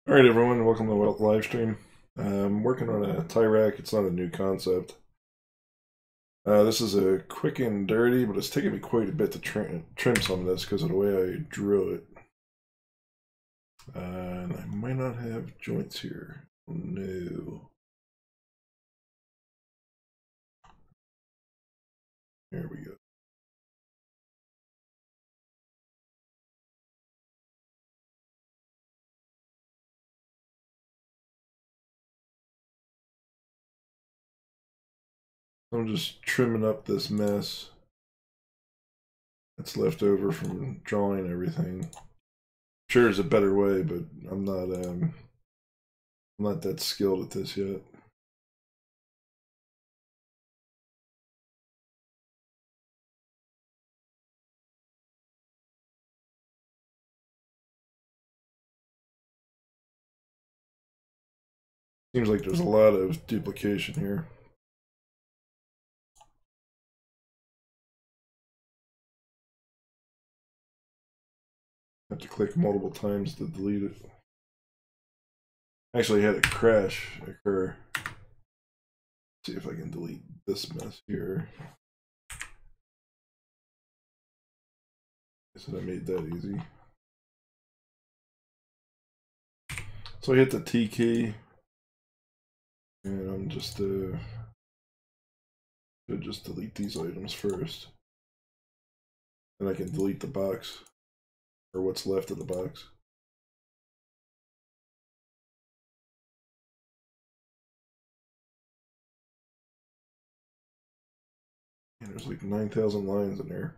All right, everyone, welcome to the live stream. I'm working on a tie rack. It's not a new concept. This is a quick and dirty, but it's taken me quite a bit to trim some of this because of the way I drew it. And I might not have joints here. No. There we go. I'm just trimming up this mess that's left over from drawing everything. Sure, there's a better way, but I'm not that skilled at this yet. Seems like there's a lot of duplication here. I have to click multiple times to delete it. Actually, had a crash occur. Let's see if I can delete this mess here. So I made that easy. So I hit the T key, and I'm just should just delete these items first, and I can delete the box or what's left of the box. And there's like 9,000 lines in there.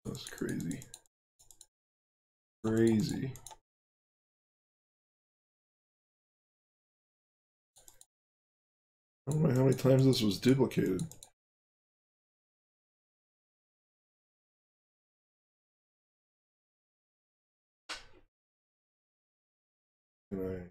That's crazy. Crazy. I don't know how many times this was duplicated. Can I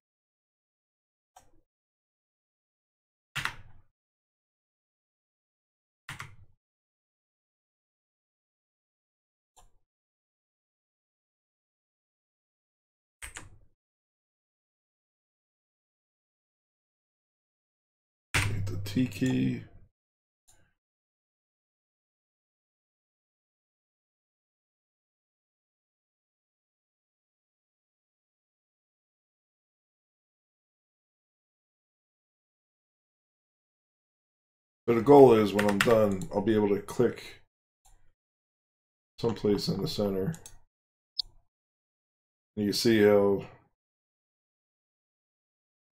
hit the T key? So the goal is when I'm done, I'll be able to click someplace in the center. And you see how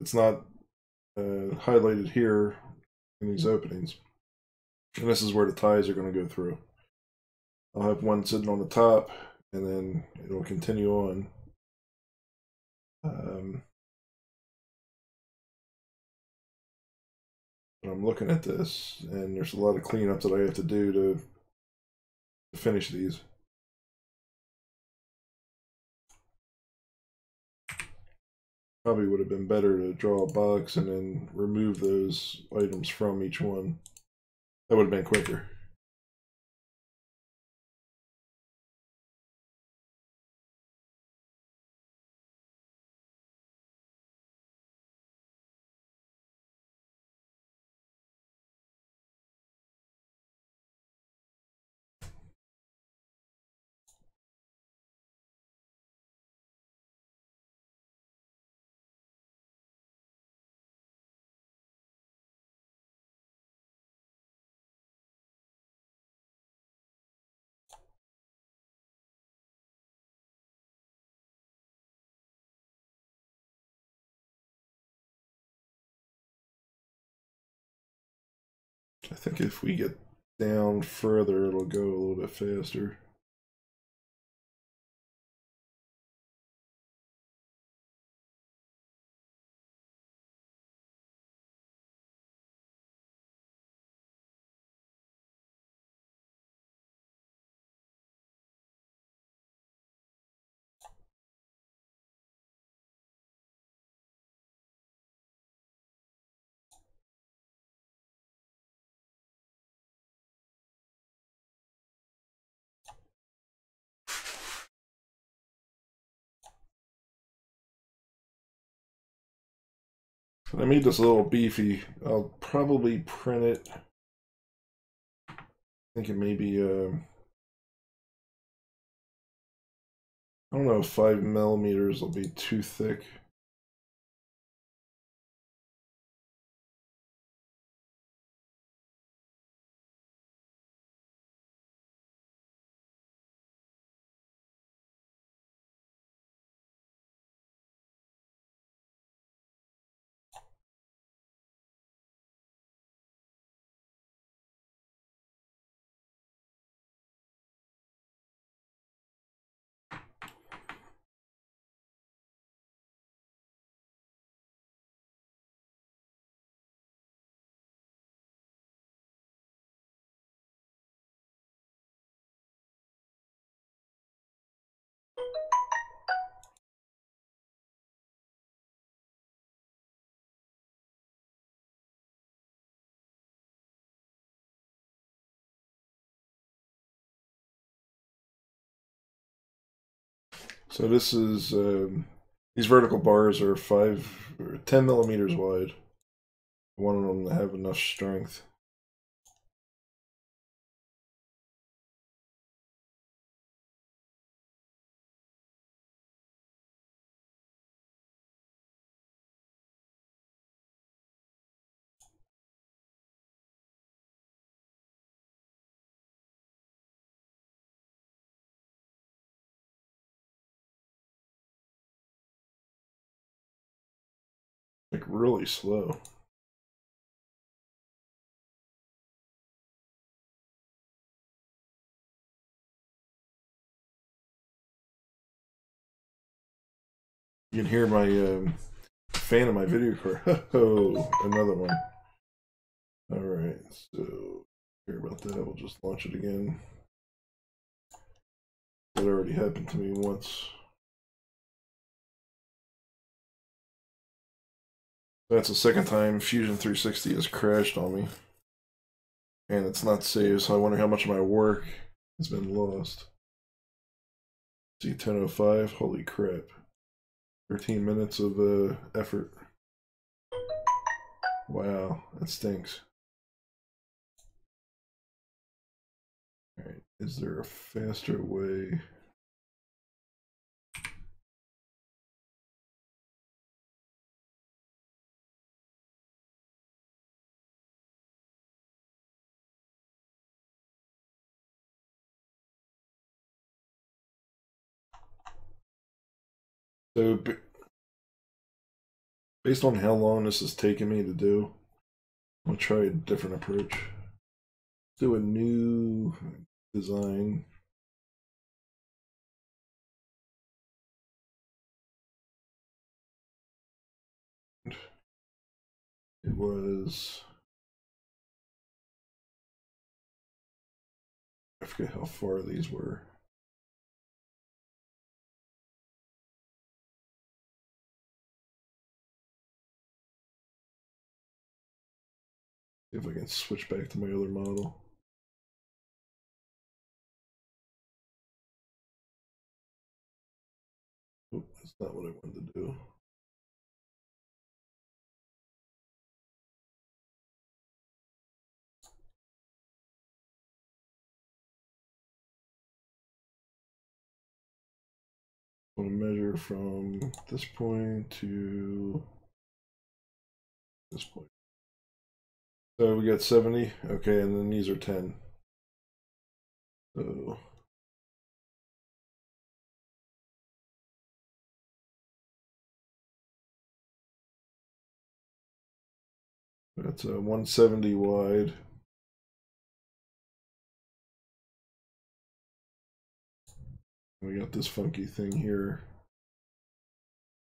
it's not highlighted here in these openings. And this is where the ties are going to go through. I'll have one sitting on the top, and then it'll continue on. I'm looking at this, and there's a lot of cleanup that I have to do to finish these. Probably would have been better to draw a box and then remove those items from each one. That would have been quicker. I think if we get down further, it'll go a little bit faster. I made this a little beefy. I'll probably print it. I think it may be, I don't know if 5 mm will be too thick. So this is, these vertical bars are 10 millimeters wide. I wanted them to have enough strength. Like really slow. You can hear my fan of my video card. Oh, another one. All right, so care about that. We'll just launch it again. That already happened to me once. That's the second time Fusion 360 has crashed on me. And it's not saved, so I wonder how much of my work has been lost. See, 10:05, holy crap. 13 minutes of effort. Wow, that stinks. Alright, is there a faster way? So, based on how long this has taken me to do, I'll try a different approach. Do a new design. It was, I forget how far these were. See if I can switch back to my other model. Oh, that's not what I wanted to do. I want to measure from this point to this point. So we got 70, okay, and then these are 10. So that's a 170 wide. We got this funky thing here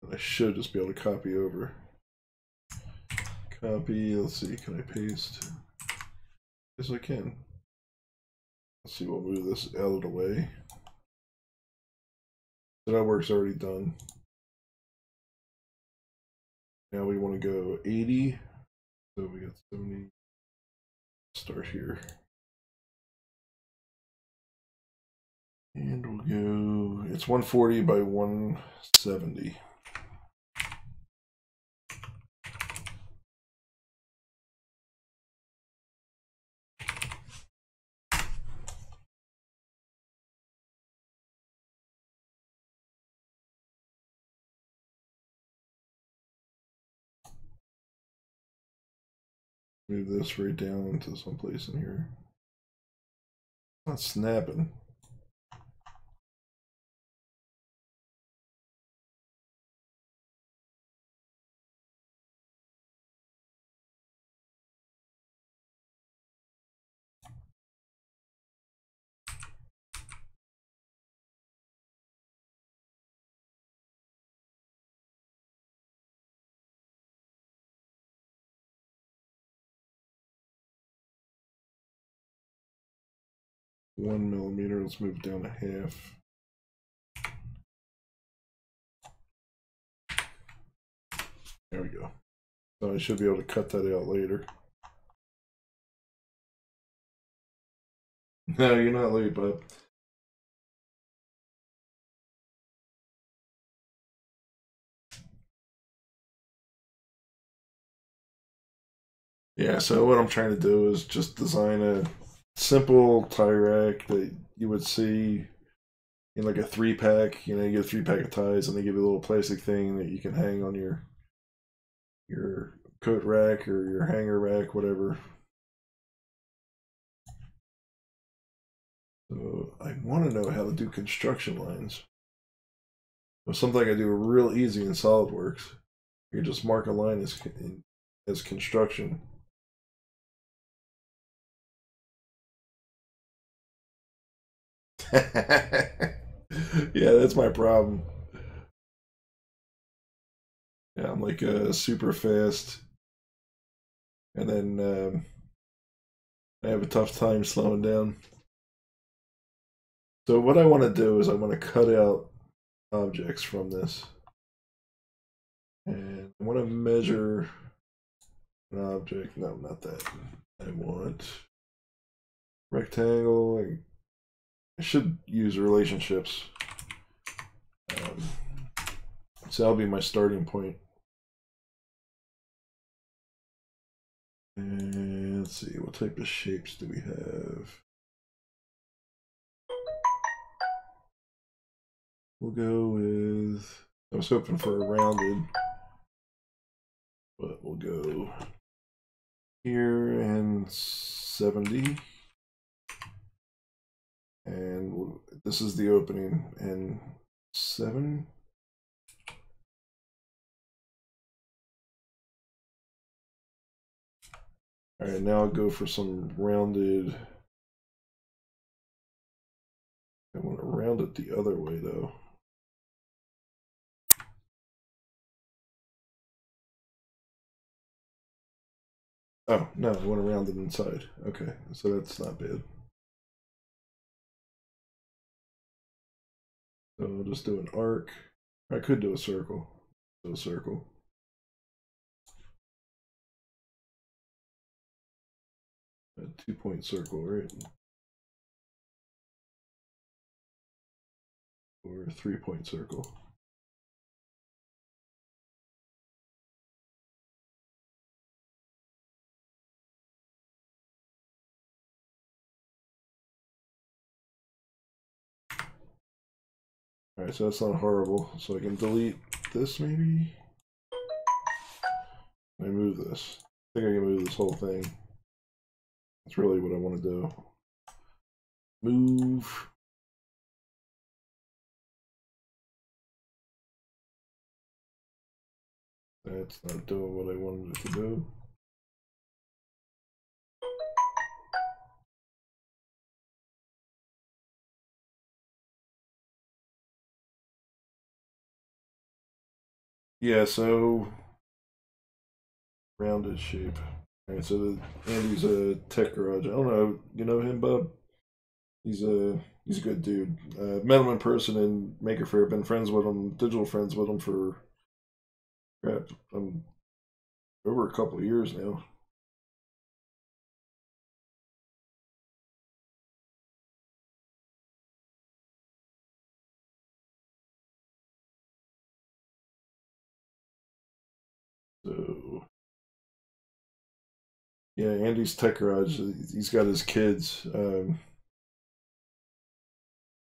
that I should just be able to copy over. Copy, let's see, can I paste? Yes, I can. Let's see, we'll move this out of the way. So that work's already done. Now we want to go 80. So we got 70. Start here. And we'll go, it's 140 by 170. Move this right down into someplace in here. Not snapping. One millimeter, let's move it down to half. There we go. So I should be able to cut that out later. No, you're not late, bud. Yeah, so what I'm trying to do is just design a simple tie rack that you would see in like a 3-pack. You know, you get a 3-pack of ties and they give you a little plastic thing that you can hang on your coat rack or your hanger rack, whatever. So I want to know how to do construction lines. Well, something I can do real easy in SolidWorks. You can just mark a line as construction. Yeah, that's my problem. Yeah, I'm like super fast, and then I have a tough time slowing down. So what I want to do is I want to cut out objects from this, and I want to measure an object. No, not that. I want rectangle. I should use relationships. So that'll be my starting point. And let's see, what type of shapes do we have? We'll go with, I was hoping for a rounded, but we'll go here and 70. And this is the opening, and 7. All right, now I'll go for some rounded. I want to round it the other way though. Oh, no, I want to round it inside. Okay, so that's not bad. So I'll just do an arc. I could do a circle. Do a circle. A 2-point circle, right? Or a 3-point circle. Alright, so that's not horrible. So I can delete this maybe? I move this. I think I can move this whole thing. That's really what I want to do. Move. That's not doing what I wanted it to do. Yeah, so rounded shape. All right, so Andy's a tech garage. I don't know, you know him, Bob? He's a good dude. Met him in person in Maker Faire. Been friends with him, digital friends with him for crap, over a couple of years now. So yeah, Andy's tech garage. He's got his kids.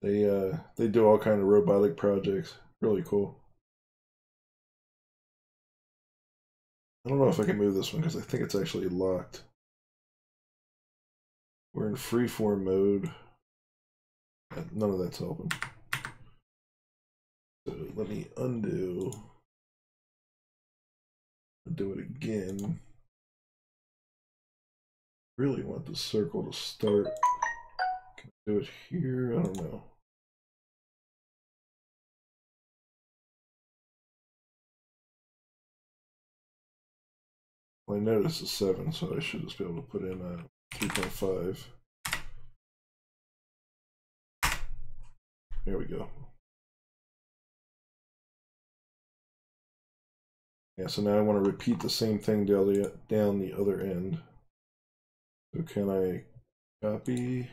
They do all kind of robotic projects. Really cool. I don't know if I can move this one because I think it's actually locked. We're in freeform mode. None of that's helping. So let me undo. Do it again. Really want the circle to start. Can I do it here? I don't know. Well, I noticed a 7, so I should just be able to put in a 3.5. There we go. Yeah, so now I want to repeat the same thing down the other end. So can I copy?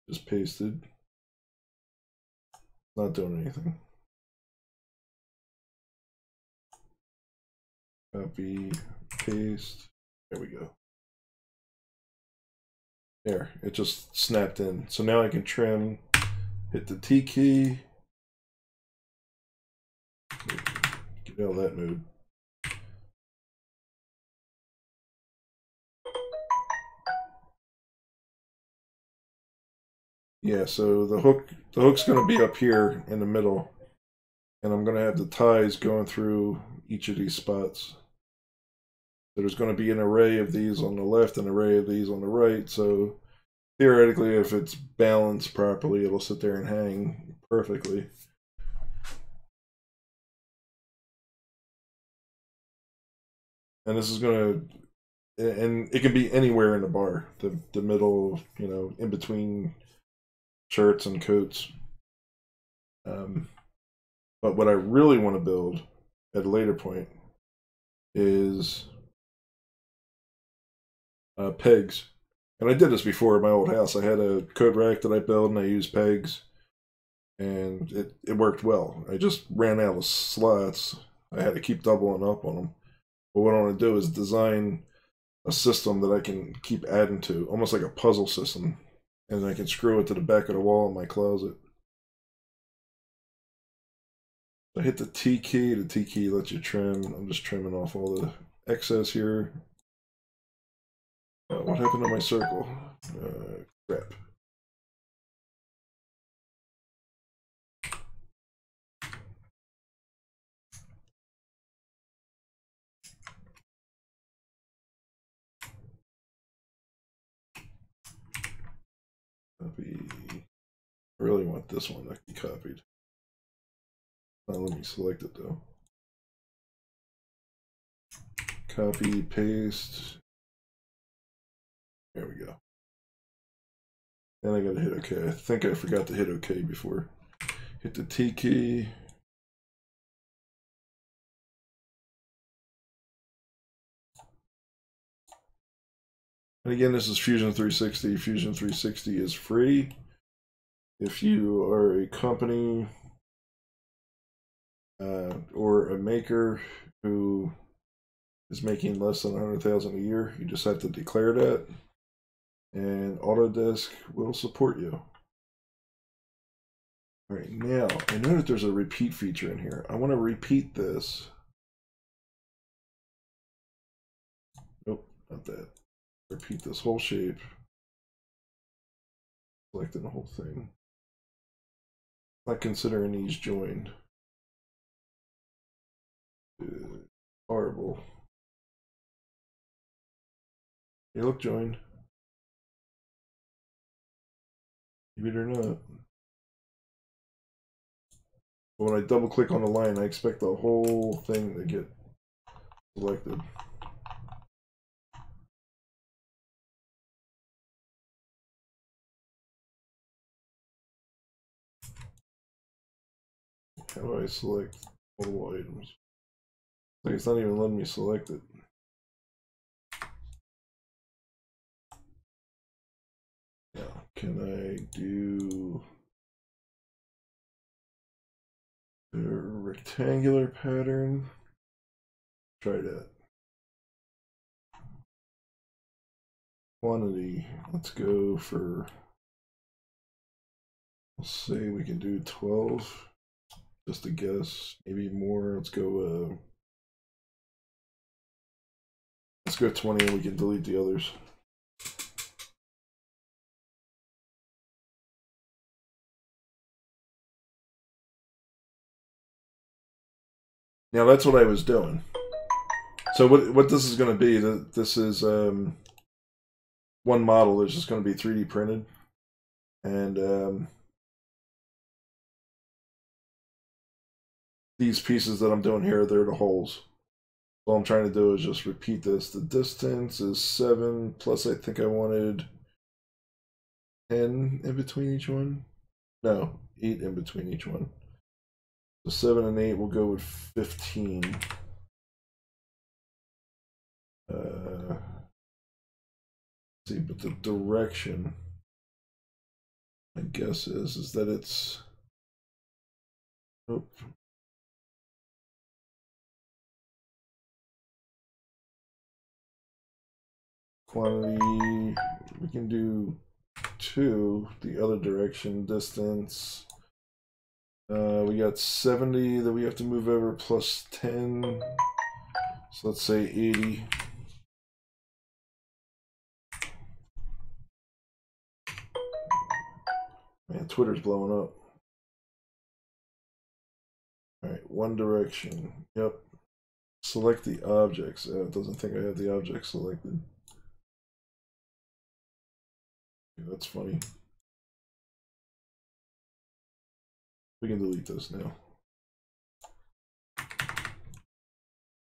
Just pasted. Not doing anything. Copy, paste. There we go. There, it just snapped in. So now I can trim, hit the T key, get out of that mode. Yeah, so the hook's going to be up here in the middle, and I'm going to have the ties going through each of these spots. So there's going to be an array of these on the left, an array of these on the right. So theoretically, if it's balanced properly, it'll sit there and hang perfectly. And this is going to, and it can be anywhere in the bar, the middle, you know, in between shirts and coats. But what I really want to build at a later point is pegs. And I did this before in my old house. I had a coat rack that I built and I used pegs, and it worked well. I just ran out of slots. I had to keep doubling up on them. But what I want to do is design a system that I can keep adding to, almost like a puzzle system, and I can screw it to the back of the wall in my closet. I hit the T key. The T key lets you trim. I'm just trimming off all the excess here. What happened to my circle? Crap. Copy. I really want this one to be copied. Let me select it though. Copy, paste. There we go. Then I gotta hit OK. I think I forgot to hit OK before. Hit the T key. And again, this is Fusion 360. Fusion 360 is free. If you are a company or a maker who is making less than 100,000 a year, you just have to declare that, and Autodesk will support you. All right, now I know that there's a repeat feature in here. I want to repeat this. Nope, not that. Repeat this whole shape. Selecting the whole thing. Not considering these joined. Horrible. They look joined. Maybe they're not. But when I double click on the line, I expect the whole thing to get selected. How do I select all items? Like it's not even letting me select it. Yeah, can I do the rectangular pattern? Try that. Quantity, let's go for, let's say we can do 12, just a guess, maybe more. Let's go 20 and we can delete the others. Now that's what I was doing. So what this is going to be, this is one model is just going to be 3D printed, and these pieces that I'm doing here, they're the holes. All I'm trying to do is just repeat this. The distance is 7, plus I think I wanted 10 in between each one. No, 8 in between each one. So 7 and 8 will go with 15. See, but the direction, I guess, is that it's. Nope. Quantity, we can do 2. The other direction, distance. We got 70 that we have to move over plus 10. So let's say 80. Man, Twitter's blowing up. Alright, one direction. Yep. Select the objects. It doesn't think I have the object selected. Okay, that's funny. We can delete this now.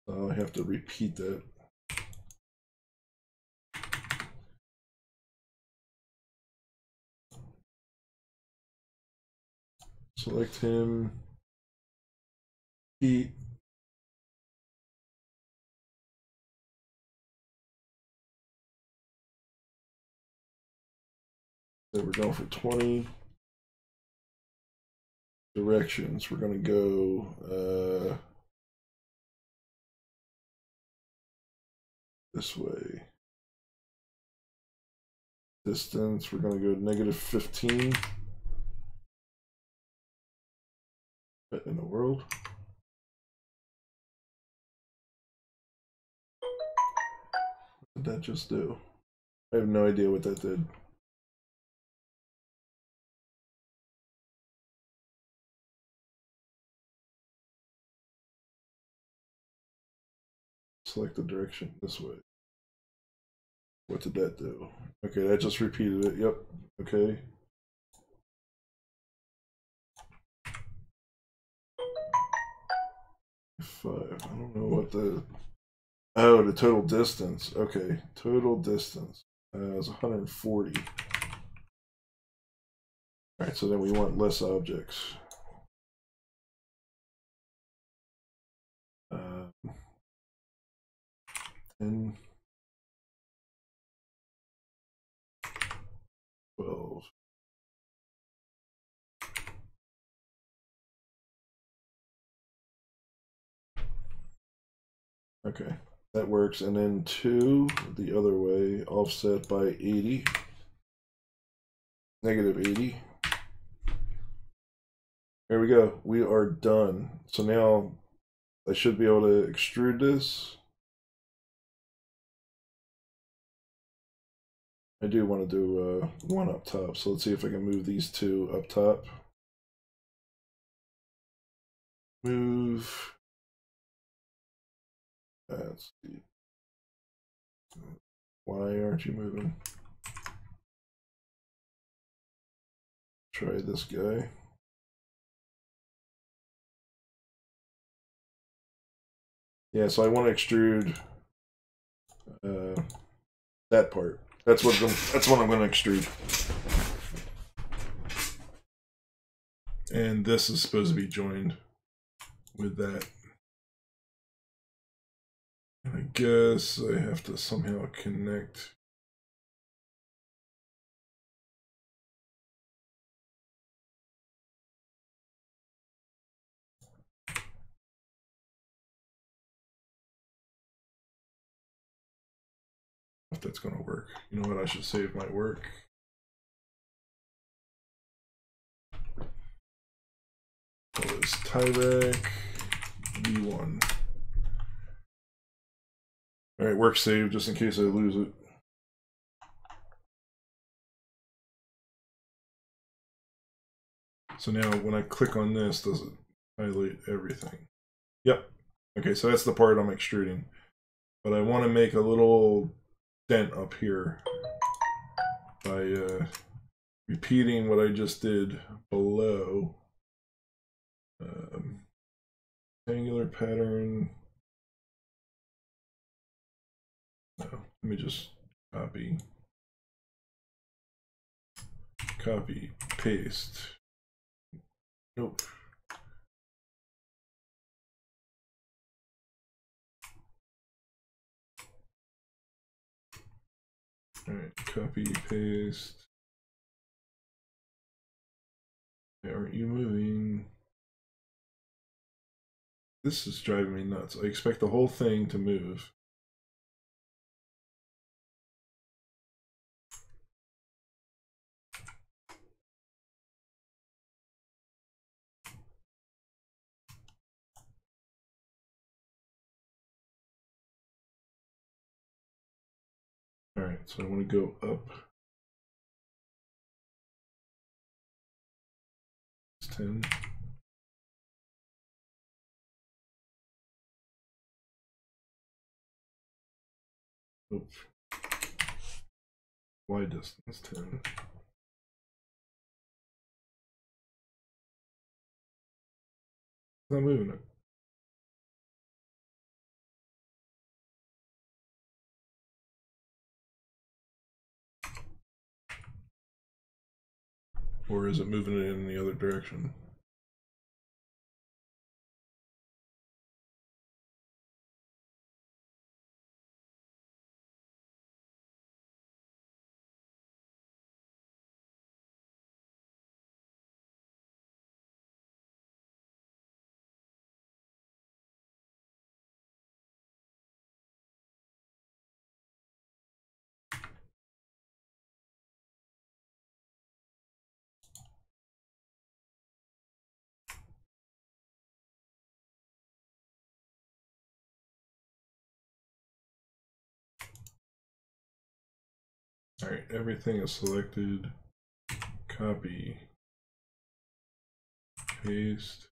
I have to repeat that. Select him. Heat. So we're going for 20. Directions. We're going to go this way. Distance. We're going to go -15. What in the world? What did that just do? I have no idea what that did. Select the direction this way. What did that do? Okay, that just repeated it. Yep. Okay. Five. I don't know what the. Oh, the total distance. Okay, total distance is 140. All right, so then we want less objects. 10, 12. Okay, that works. And then 2 the other way, offset by 80. -80. There we go. We are done. So now I should be able to extrude this. I do want to do one up top, so let's see if I can move these 2 up top. Move. Let's see. Why aren't you moving? Try this guy. Yeah, so I want to extrude that part. That's what I'm going to extrude. And this is supposed to be joined with that. And I guess I have to somehow connect. If that's going to work. You know what? I should save my work. That is Tyrek V1. Alright, work saved just in case I lose it. So now when I click on this, does it highlight everything? Yep. Okay, so that's the part I'm extruding. But I want to make a little dent up here by repeating what I just did below. Angular pattern. No, let me just copy, paste. Nope. All right, copy, paste. Aren't you moving? This is driving me nuts. I expect the whole thing to move. All right, so I want to go up. It's 10. Oops. Y distance 10. It's not moving it. Or is it moving it in the other direction? All right, everything is selected. Copy, paste.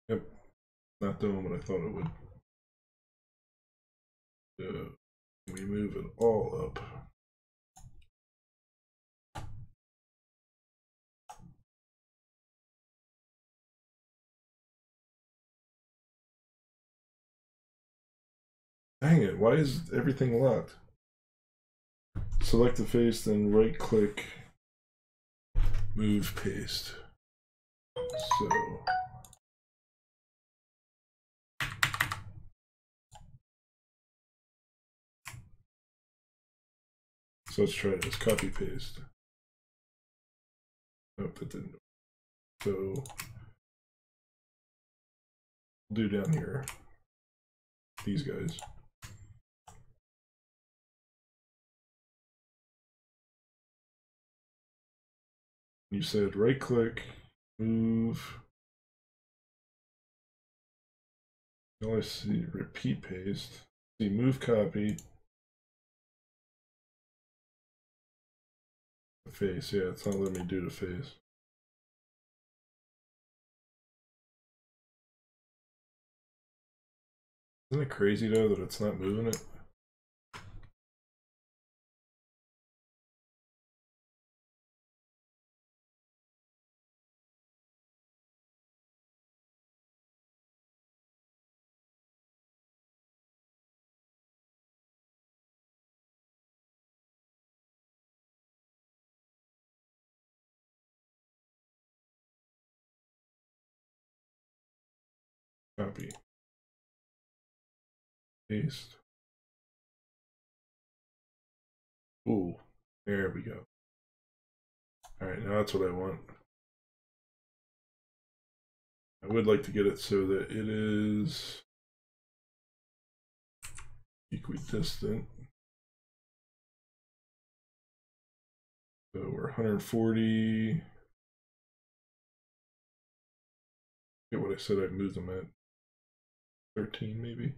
Yep, not doing what I thought it would. We move it all up. Dang it, why is everything locked? Select the face, then right click, move paste. So let's try this, copy paste. Nope, that didn't. So we'll do down here, these guys. You said right click, move. Now I see repeat paste. See move copy. The face, yeah, it's not letting me do the face. Isn't it crazy though that it's not moving it? Copy. Paste. Ooh, there we go. Alright, now that's what I want. I would like to get it so that it is equidistant. So we're 140. Get what I said I'd move them at 13 maybe.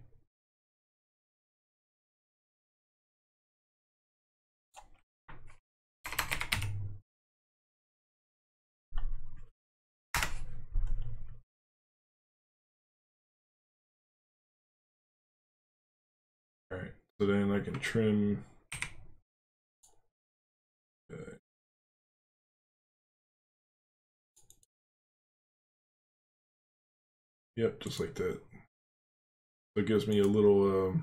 Alright, so then I can trim. Yep, just like that. So it gives me a little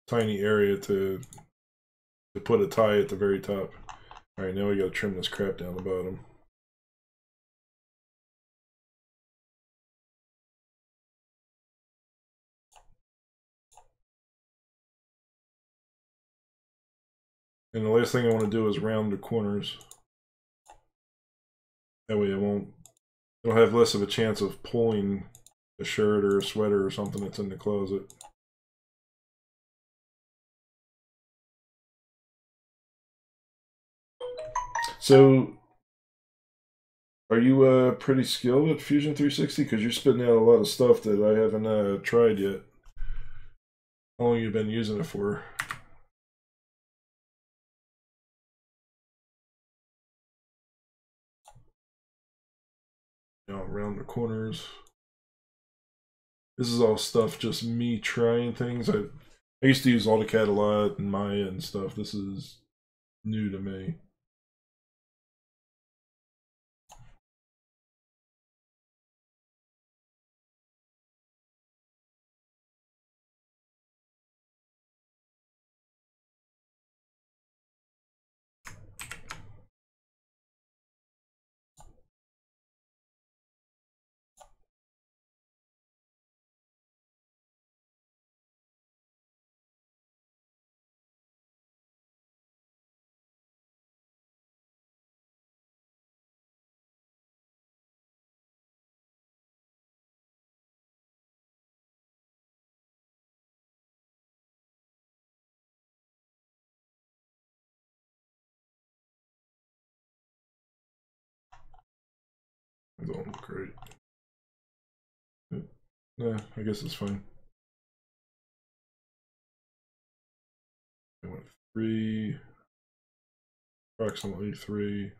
tiny area to put a tie at the very top. Alright, now we gotta trim this crap down the bottom. And the last thing I want to do is round the corners. That way it'll have less of a chance of pulling a shirt or a sweater or something that's in the closet. So, are you pretty skilled at Fusion 360? Because you're spitting out a lot of stuff that I haven't tried yet. How long have you been using it for? Around the corners. This is all stuff, just me trying things. I used to use AutoCAD a lot and Maya and stuff. This is new to me. It don't look great. Yeah, I guess it's fine. I went 3, approximately 3.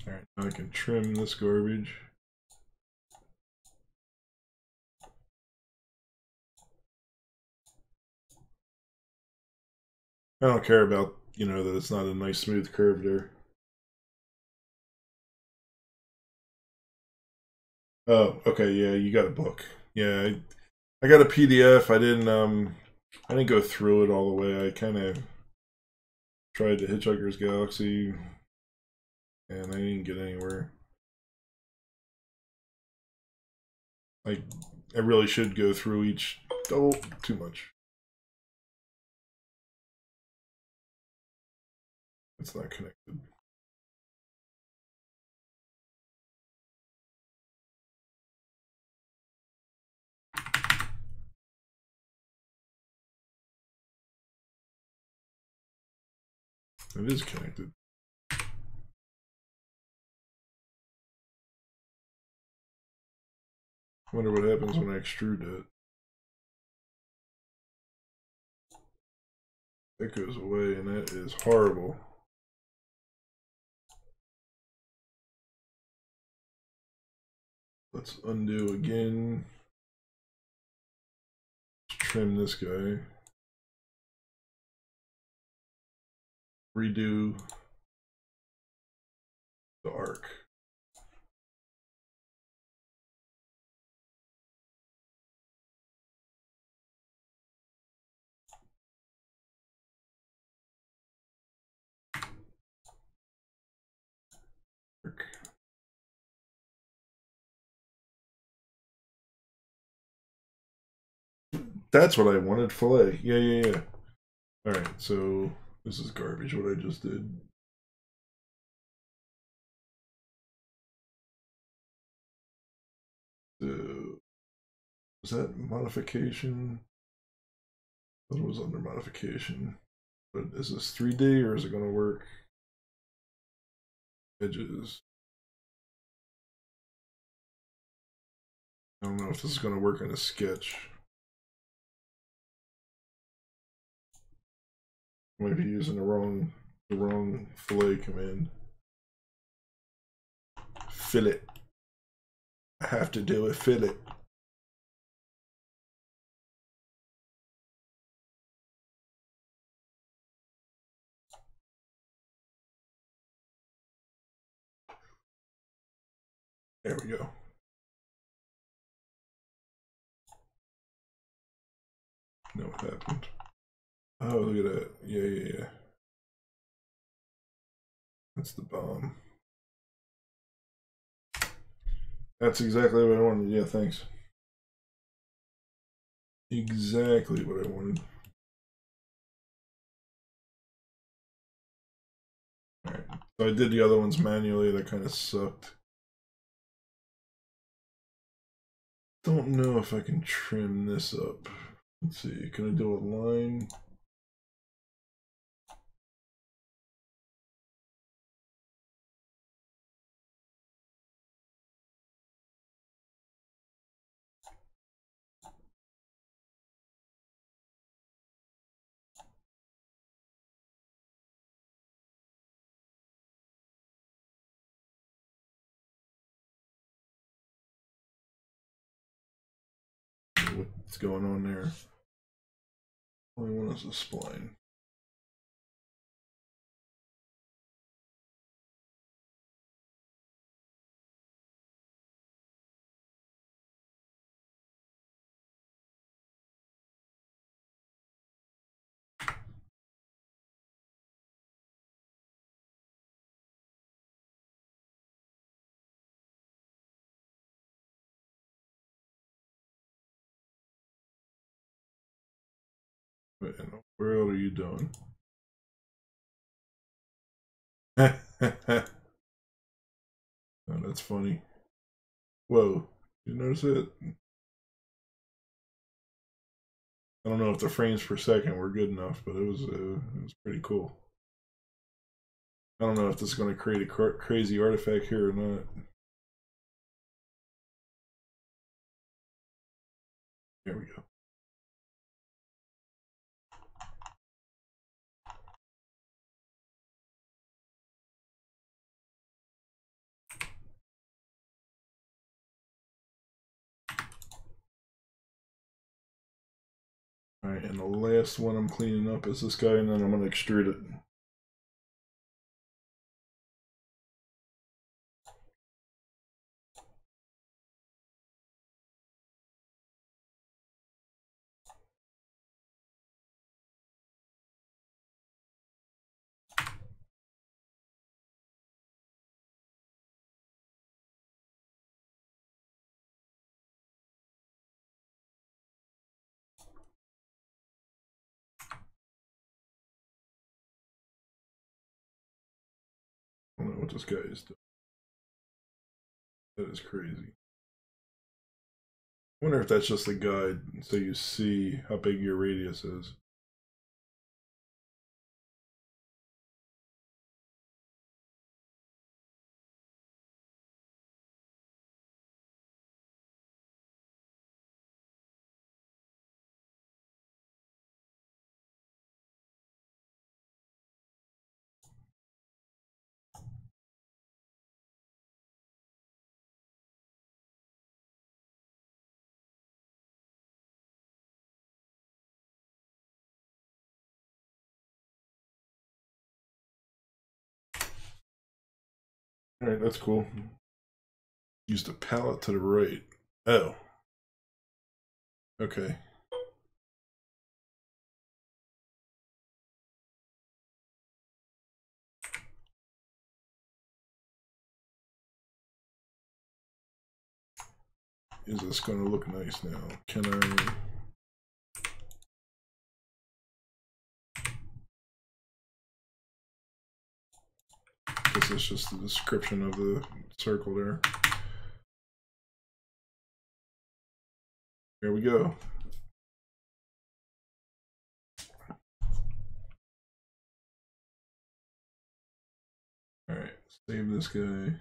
Alright, now I can trim this garbage. I don't care about, that it's not a nice smooth curve there. Oh, okay, yeah, you got a book. Yeah, I got a PDF. I didn't go through it all the way. I kind of tried the Hitchhiker's Galaxy and I didn't get anywhere. I really should go through each. Oh, too much. It's not connected. It is connected. Wonder what happens when I extrude it. That goes away, and that is horrible. Let's undo again. Let's trim this guy. Redo the arc. That's what I wanted, fillet. Yeah. Alright, so this is garbage what I just did. So, was that modification? I thought it was under modification. But is this 3D or is it going to work? Edges. I don't know if this is going to work on a sketch. I might be using the wrong fillet command. Fillet. I have to do a fillet. There we go. Know what happened. Oh, look at that. Yeah. That's the bomb. That's exactly what I wanted. Yeah, thanks. Exactly what I wanted. Alright, so I did the other ones manually. That kind of sucked. Don't know if I can trim this up. Let's see, can I do a line? What's going on there? Only one is a spline. What in the world are you doing? Oh, that's funny. Whoa, you notice it? I don't know if the frames per second were good enough, but it was pretty cool. I don't know if this is going to create a crazy artifact here or not. There we go. Alright, and the last one I'm cleaning up is this guy, and then I'm going to extrude it. I don't know what this guy is doing. That is crazy. I wonder if that's just a guide so you see how big your radius is. Alright, that's cool. Use the palette to the right. Oh. Okay. Is this going to look nice now? Can I... This is just the description of the circle there. Here we go. Alright, save this guy.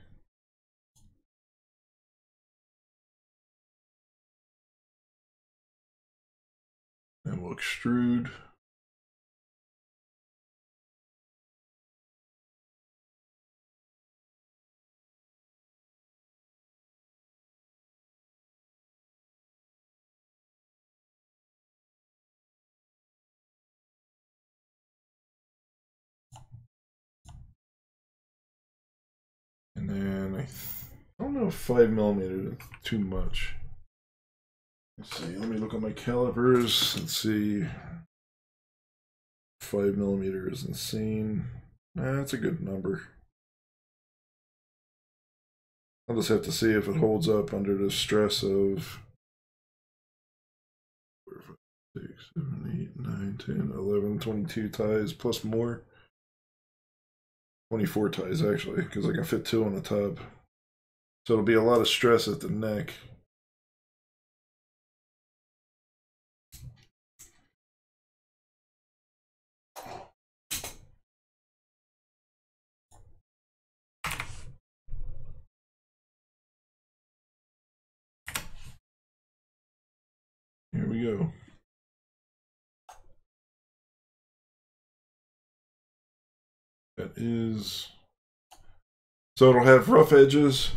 And we'll extrude. And then I don't know if 5mm is too much. Let's see, let me look at my calipers. Let's see. 5mm is insane. That's a good number. I'll just have to see if it holds up under the stress of 4, 5, 6, 7, 8, 9, 10, 11, 22 ties plus more. 24 ties actually, because I can fit 2 on the top. So it'll be a lot of stress at the neck. Here we go. That is... So it'll have rough edges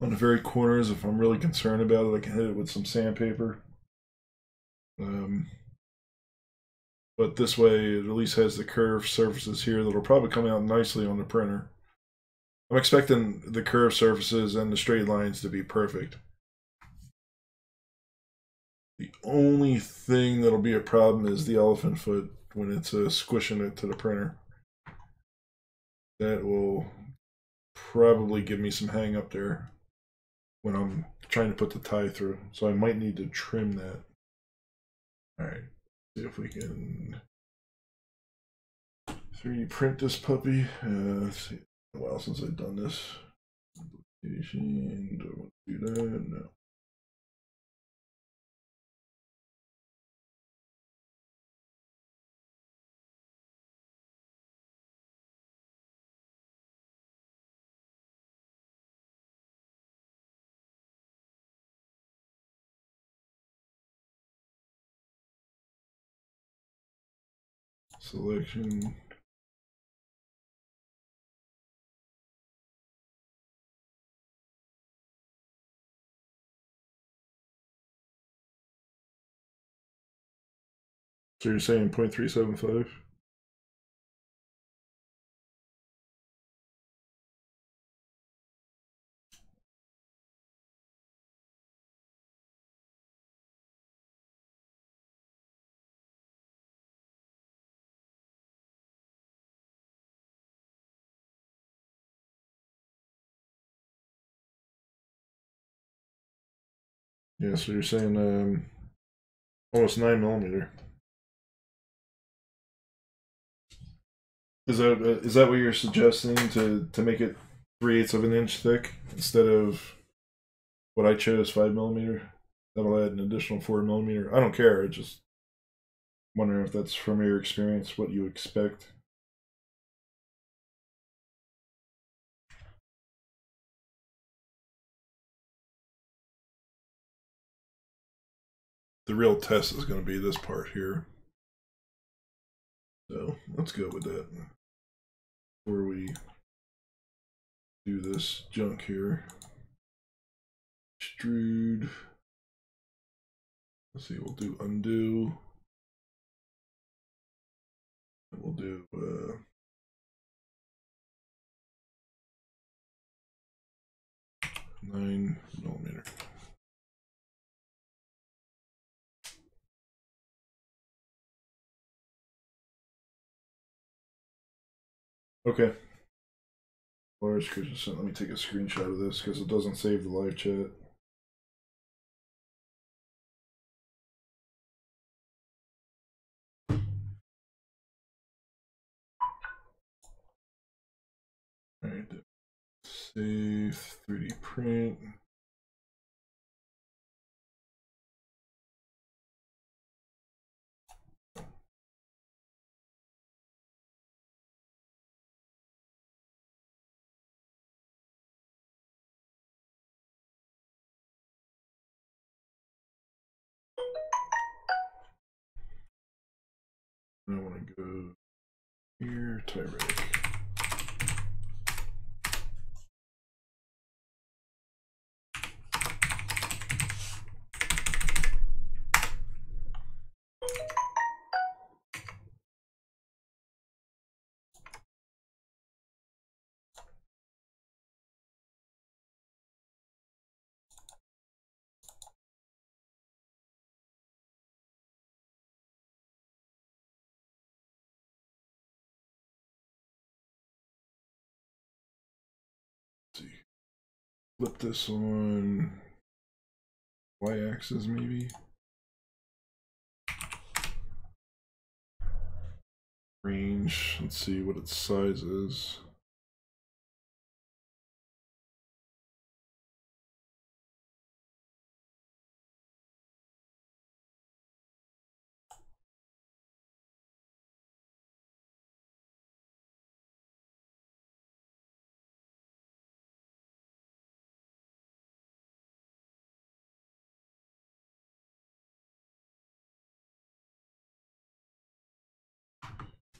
on the very corners. If I'm really concerned about it, I can hit it with some sandpaper. But this way it at least has the curved surfaces here that'll probably come out nicely on the printer. I'm expecting the curved surfaces and the straight lines to be perfect. The only thing that'll be a problem is the elephant foot when it's squishing it to the printer. That will probably give me some hang up there when I'm trying to put the tie through. So I might need to trim that. Alright, see if we can 3D print this puppy. Let's see, a while since I've done this. Do I want to do that? No. Selection. So you're saying 0.375? Yeah, so you're saying almost 9mm. Is that what you're suggesting to make it 3/8 of an inch thick instead of what I chose 5mm? That'll add an additional 4mm. I don't care. I just wondering if that's from your experience what you expect. The real test is going to be this part here. So let's go with that before we do this junk here. Extrude. Let's see, we'll do undo. And we'll do 9mm. Okay. Large cushion. Let me take a screenshot of this because it doesn't save the live chat. Alright, save 3D print. I want to go here, tie rack. Let's see. Flip this on y-axis maybe. Range. Let's see what its size is.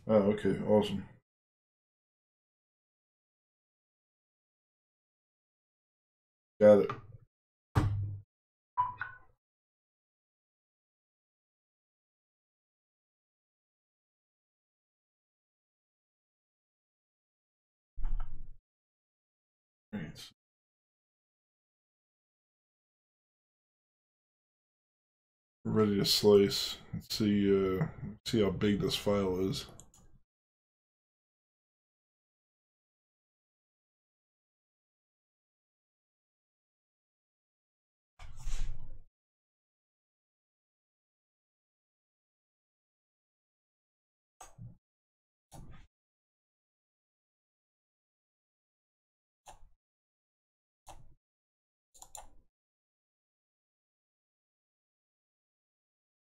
Oh, okay, awesome. Got it. Right. We're ready to slice. Let's see how big this file is.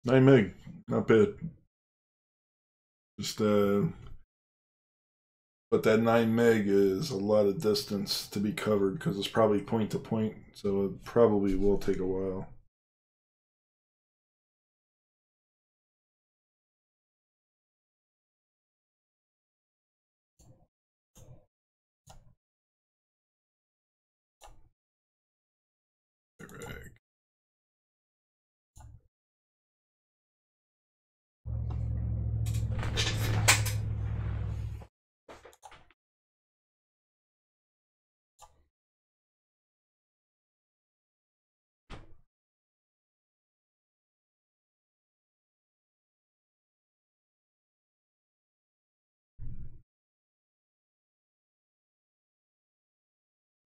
Nine meg, not bad. Just but that 9 meg is a lot of distance to be covered because it's probably point to point, so it probably will take a while. Right.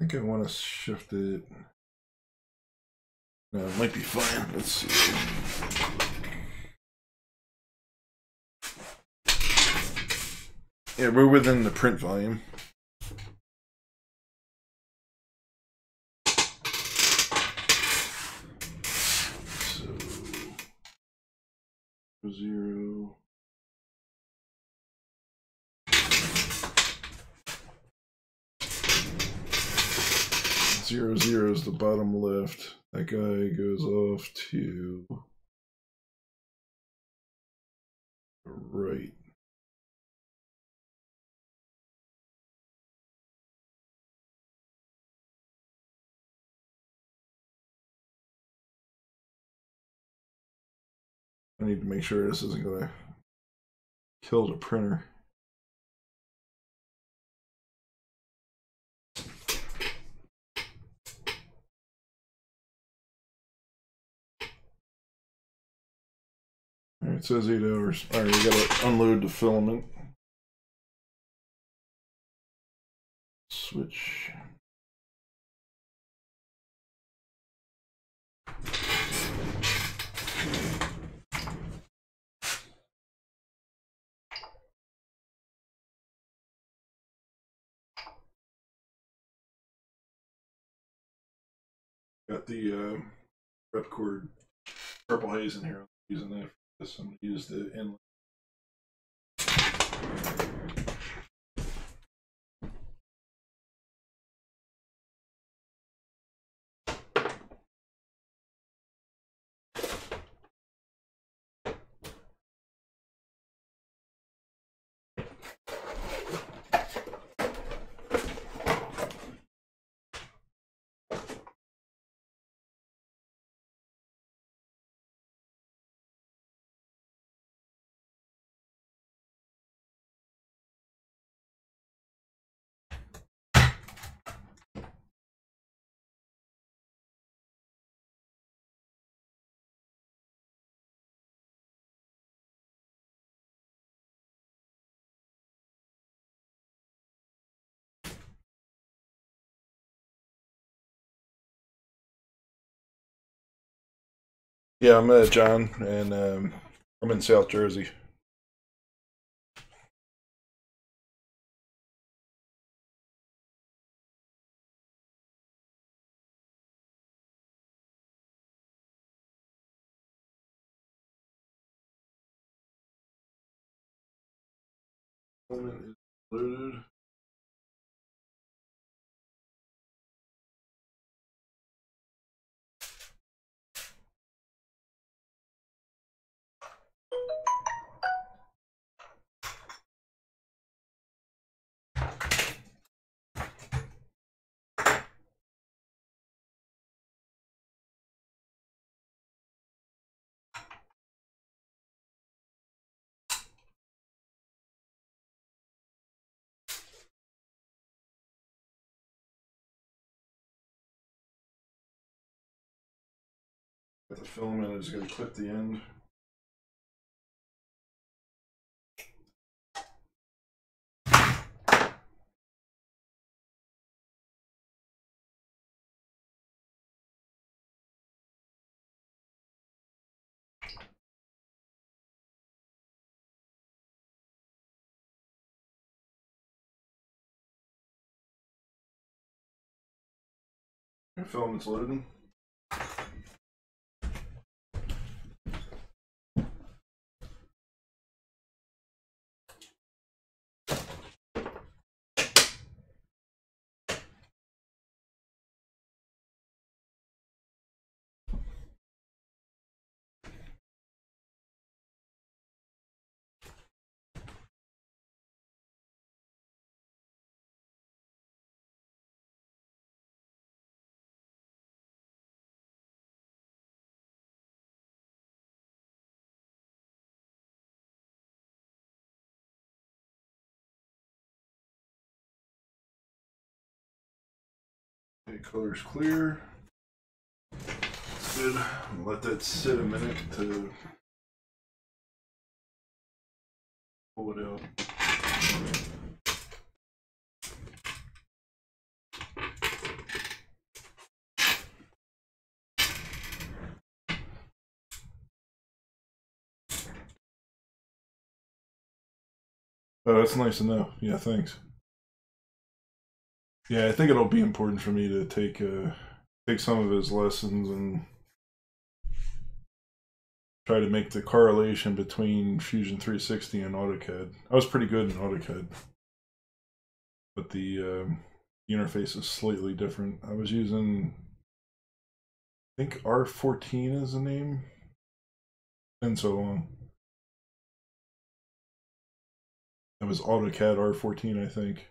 I think I want to shift it. No, it might be fine. Let's see. Yeah, we're within the print volume. So 0. Zero zero is the bottom left. That guy goes off to the right. I need to make sure this isn't going to kill the printer. It says 8 hours. All right, we gotta unload the filament. Switch. Got the rep cord purple haze in here. I'm using that for this. I'm going to use the inlet. Yeah, I'm John, and I'm in South Jersey. Filament is loaded. Got the filament is going to clip the end. The filament's loading. Okay, color's clear. Good. Let that sit a minute to pull it out. Oh, that's nice to know. Yeah, thanks. Yeah, I think it'll be important for me to take some of his lessons and try to make the correlation between Fusion 360 and AutoCAD. I was pretty good in AutoCAD, but the interface is slightly different. I was using, I think R14 is the name. It's been so long. It was AutoCAD R14, I think.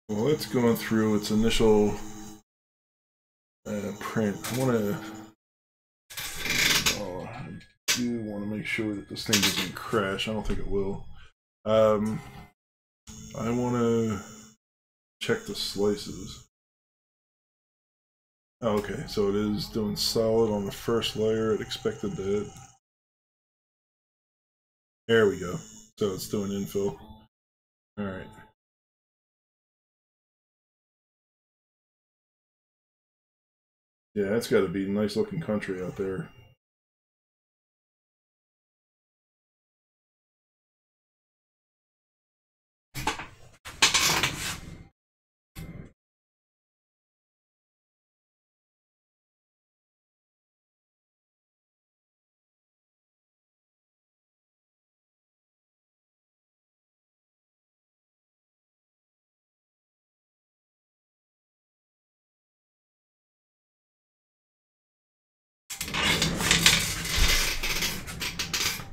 Well, it's going through its initial print. I do want to make sure that this thing doesn't crash. I don't think it will. I want to check the slices. Oh, okay, so it is doing solid on the first layer. It expected that. There we go. So it's doing infill. All right. Yeah, that's got to be nice looking country out there.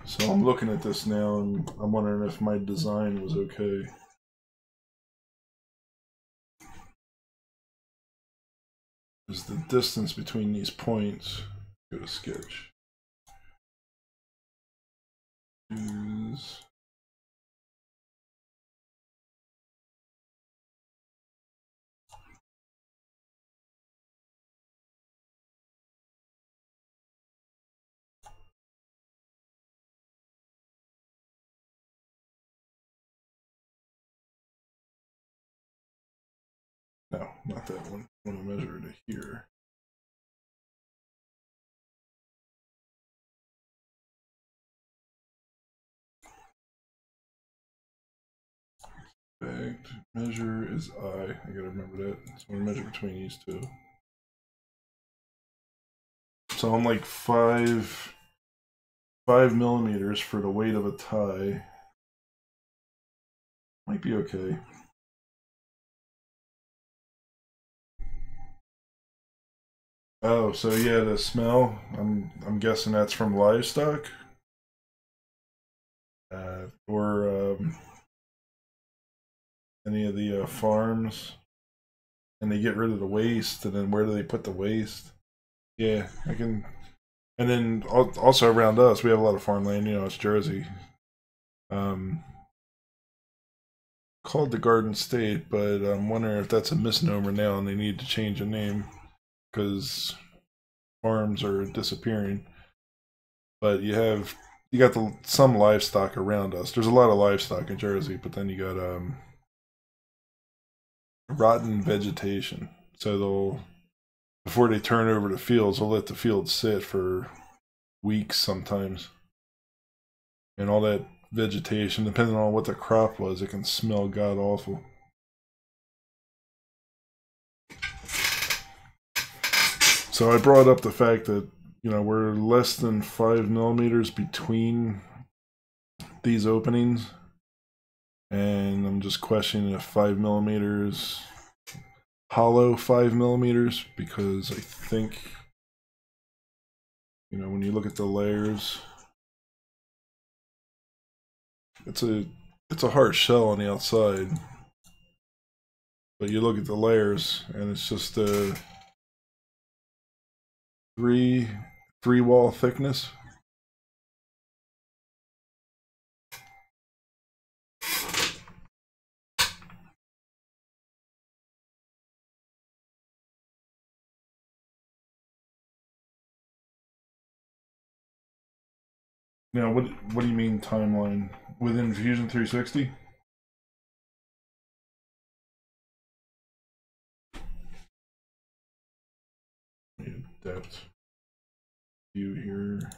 So I'm looking at this now and I'm wondering if my design was okay. Is the distance between these points. Go to sketch. Use. No, not that one. I want to measure it here. Fact measure is I. I gotta remember that. So I'm gonna measure between these two. So I'm like 5 millimeters for the weight of a tie. Might be okay. Oh, so yeah, the smell. I'm guessing that's from livestock, or any of the farms, and they get rid of the waste. And then where do they put the waste? Yeah, I can. And then also around us, we have a lot of farmland. You know, it's Jersey. Called the Garden State, but I'm wondering if that's a misnomer now, and they need to change the name because farms are disappearing. But you got some livestock around us. There's a lot of livestock in Jersey, but then you got rotten vegetation. So before they turn over the fields, they'll let the fields sit for weeks sometimes, and all that vegetation, depending on what the crop was, it can smell god awful. So I brought up the fact that, you know, we're less than 5 millimeters between these openings, and I'm just questioning if 5 millimeters hollow 5 millimeters, because I think, you know, when you look at the layers, it's a hard shell on the outside, but you look at the layers and it's just a three wall thickness. Now, what do you mean timeline? Within Fusion 360? Depth view here.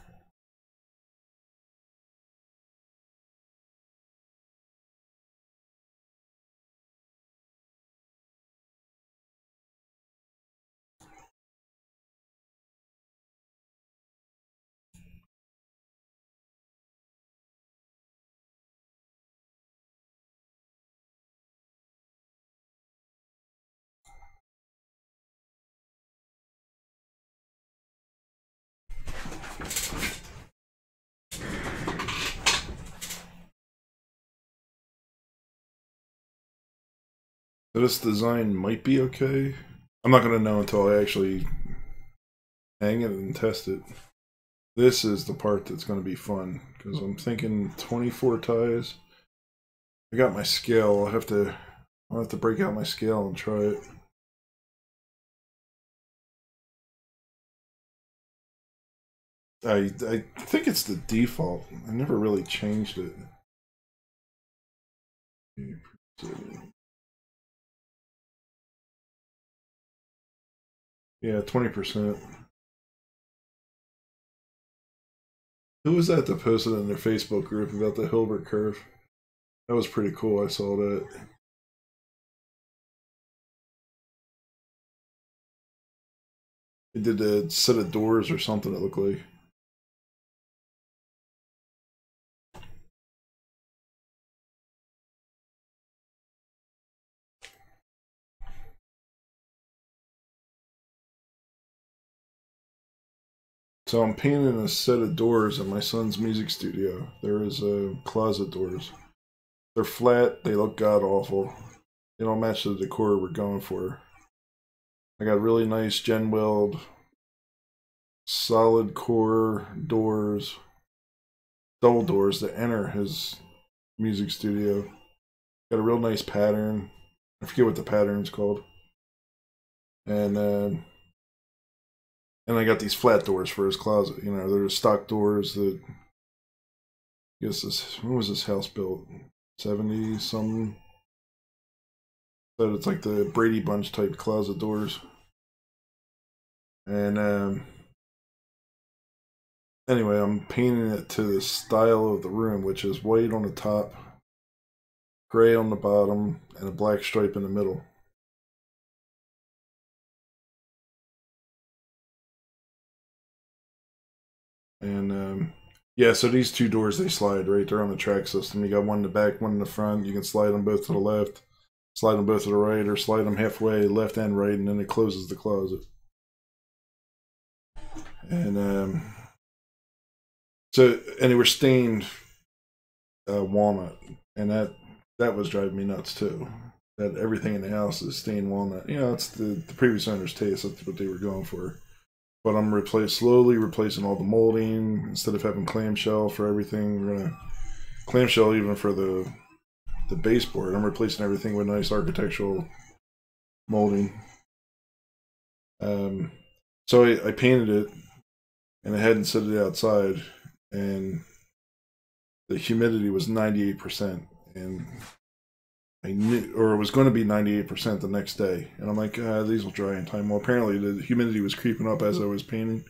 So this design might be okay. I'm not gonna know until I actually hang it and test it. This is the part that's gonna be fun because I'm thinking 24 ties. I got my scale. I'll have to break out my scale and try it. I think it's the default. I never really changed it. Yeah, 20%. Who was that that posted in their Facebook group about the Hilbert curve? That was pretty cool. I saw that. It did a set of doors or something, it looked like. So I'm painting a set of doors in my son's music studio. There is closet doors. They're flat. They look god awful. They don't match the decor we're going for. I got really nice gen weld, solid core doors, double doors that enter his music studio. Got a real nice pattern. I forget what the pattern's called. And I got these flat doors for his closet. You know, they're stock doors that. I guess this. When was this house built? 70 something. So it's like the Brady Bunch type closet doors. And anyway, I'm painting it to the style of the room, which is white on the top, gray on the bottom, and a black stripe in the middle. And yeah, so these two doors, they slide, right? They're on the track system. You got one in the back, one in the front. You can slide them both to the left, slide them both to the right, or slide them halfway, left and right, and then it closes the closet. And so, and they were stained walnut, and that was driving me nuts too. That everything in the house is stained walnut. You know, it's the previous owner's taste. That's what they were going for. But I'm slowly replacing all the molding. Instead of having clamshell for everything, we're gonna clamshell even for the baseboard. I'm replacing everything with nice architectural molding. So I painted it, and I hadn't set it outside, and the humidity was 98%, and I knew, or it was going to be 98% the next day, and I'm like, these will dry in time. Well, apparently the humidity was creeping up as I was painting.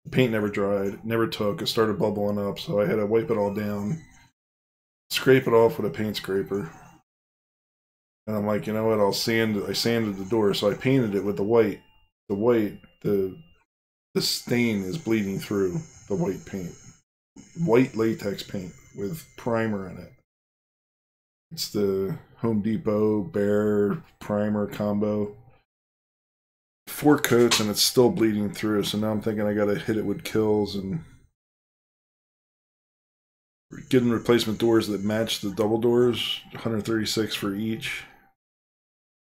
The paint never dried, never took. It started bubbling up, so I had to wipe it all down, scrape it off with a paint scraper, and I'm like, you know what? I sanded the door, so I painted it with the white. The stain is bleeding through the white paint, white latex paint with primer in it. It's the Home Depot Bear Primer combo. 4 coats and it's still bleeding through, so now I'm thinking I gotta hit it with Kills and getting replacement doors that match the double doors, 136 for each.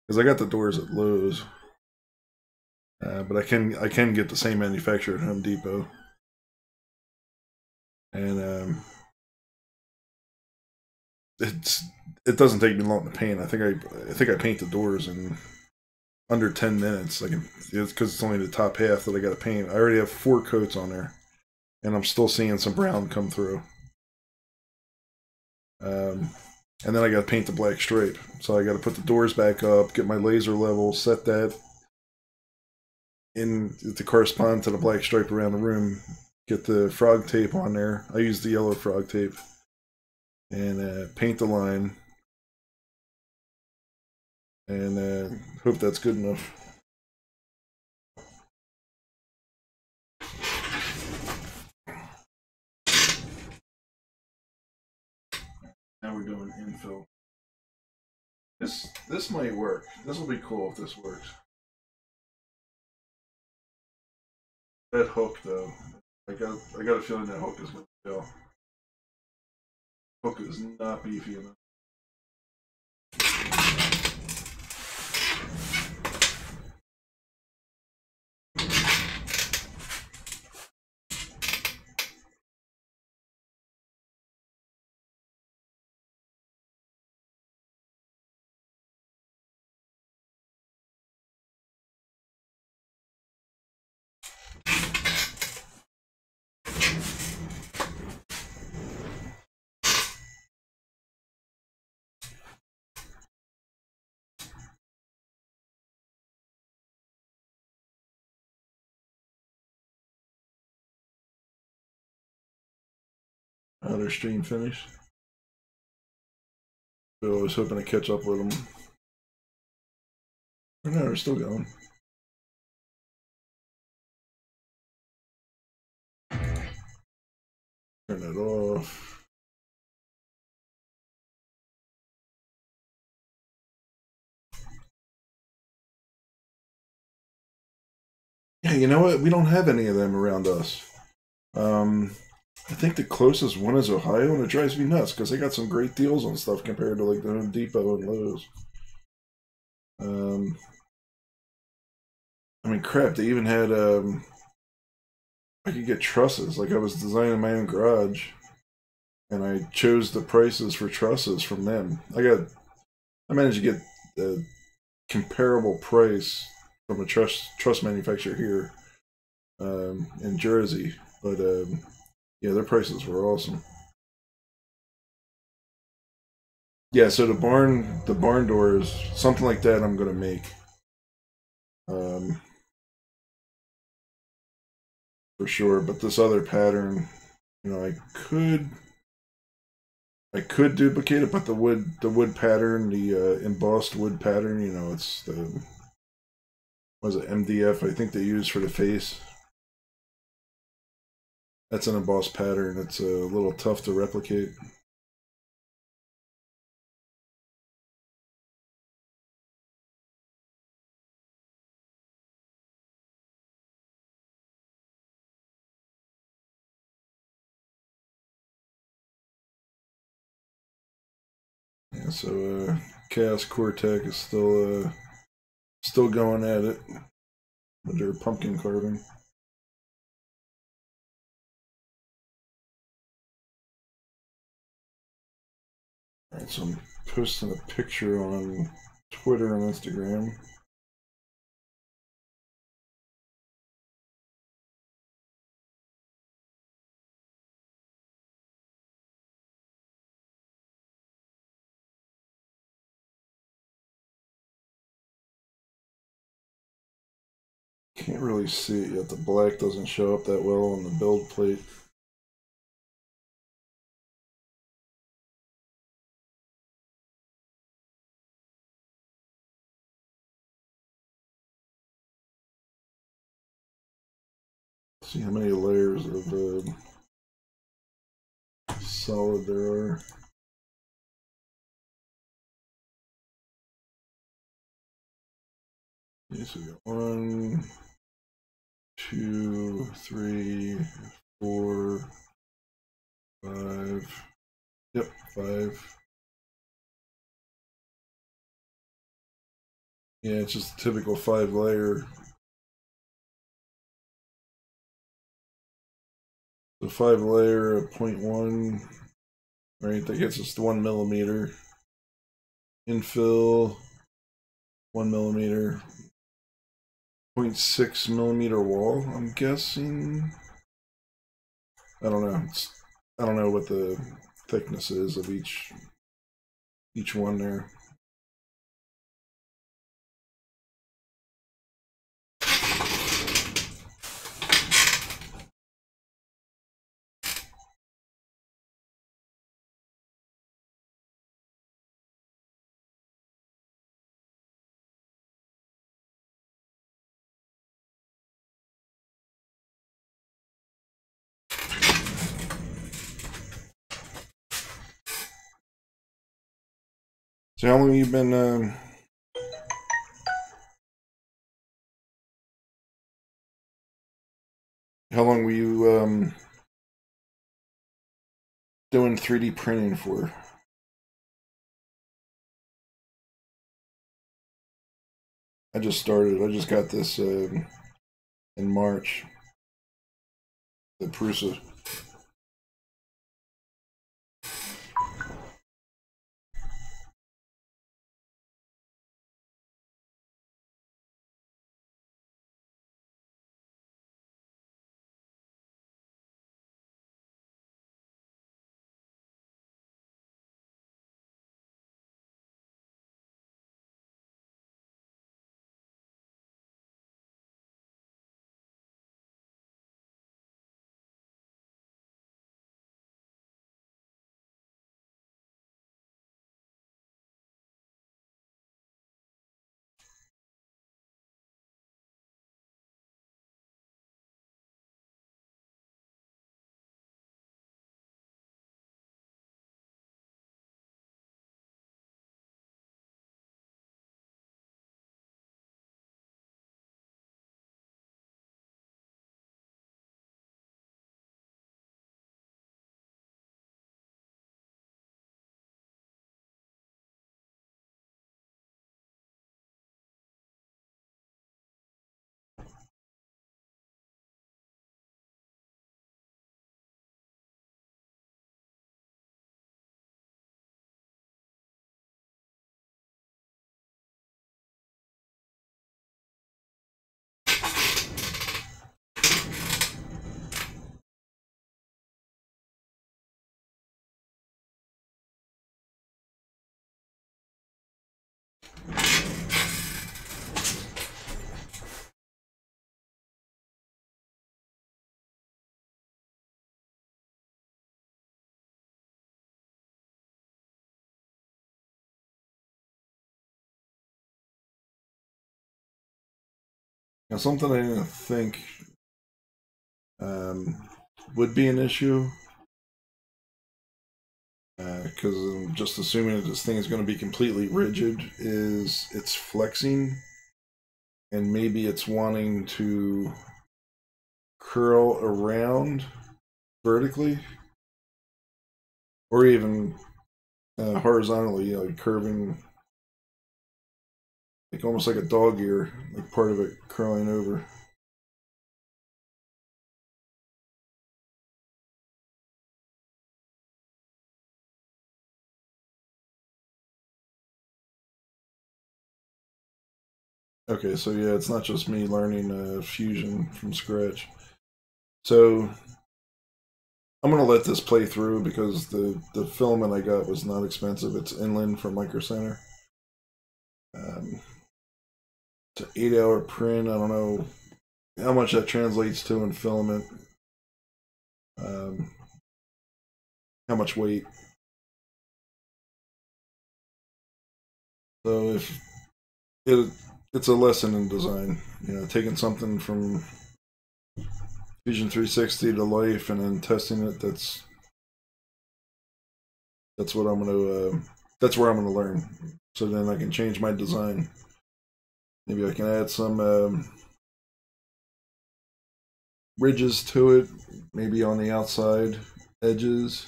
Because I got the doors at Lowe's, but I can get the same manufacturer at Home Depot. And it doesn't take me long to paint. I think I paint the doors in under 10 minutes. It's because it's only the top half that I got to paint. I already have 4 coats on there, and I'm still seeing some brown come through. And then I got to paint the black stripe. So I got to put the doors back up, get my laser level, set that in to correspond to the black stripe around the room. Get the frog tape on there. I use the yellow frog tape. And paint the line. And hope that's good enough. Now we're doing infill. This might work. This will be cool if this works. That hook though, I got a feeling that hook is gonna fail. Hook is not beefy enough. how their stream finished. So I was hoping to catch up with them. But no, they're still going. Turn that off. Yeah, you know what? We don't have any of them around us. I think the closest one is Ohio, and it drives me nuts because they got some great deals on stuff compared to like the Home Depot and Lowe's. I mean, crap, they even had, I could get trusses. Like, I was designing my own garage, and I chose the prices for trusses from them. I managed to get a comparable price from a truss manufacturer here in Jersey, but yeah, their prices were awesome. Yeah, so the barn doors, something like that, I'm gonna make. For sure. But this other pattern, you know, I could duplicate it, but the wood pattern, the embossed wood pattern, you know, it's the was it MDF? I think they use for the face. That's an embossed pattern. It's a little tough to replicate. Yeah, so Chaos Cortec is still going at it with their pumpkin carving. Alright, so I'm posting a picture on Twitter and Instagram. Can't really see it yet. The black doesn't show up that well on the build plate. See how many layers of solid there are. Okay, so we got 1, 2, 3, 4, 5. Yep, 5. Yeah, it's just a typical 5-layer. The 5-layer of 0.1, right? That gets us to 1 millimeter. Infill, 1 millimeter. 0.6 millimeter wall, I'm guessing. I don't know. I don't know what the thickness is of each one there. So how long have you been how long were you doing 3D printing for? I just started. I just got this in March. The Prusa. Now, something I didn't think would be an issue, because I'm just assuming that this thing is going to be completely rigid, is it's flexing, and maybe it's wanting to curl around vertically, or even horizontally, you know, curving, like almost like a dog ear, like part of it curling over. Okay, so yeah, it's not just me learning Fusion from scratch. So I'm gonna let this play through because the filament I got was not expensive. It's inland from Micro Center. It's an 8-hour print. I don't know how much that translates to in filament. How much weight. So if it's a lesson in design, you know, taking something from Fusion 360 to life and then testing it. That's what I'm gonna. That's where I'm gonna learn. So then I can change my design. Maybe I can add some ridges to it, maybe on the outside edges,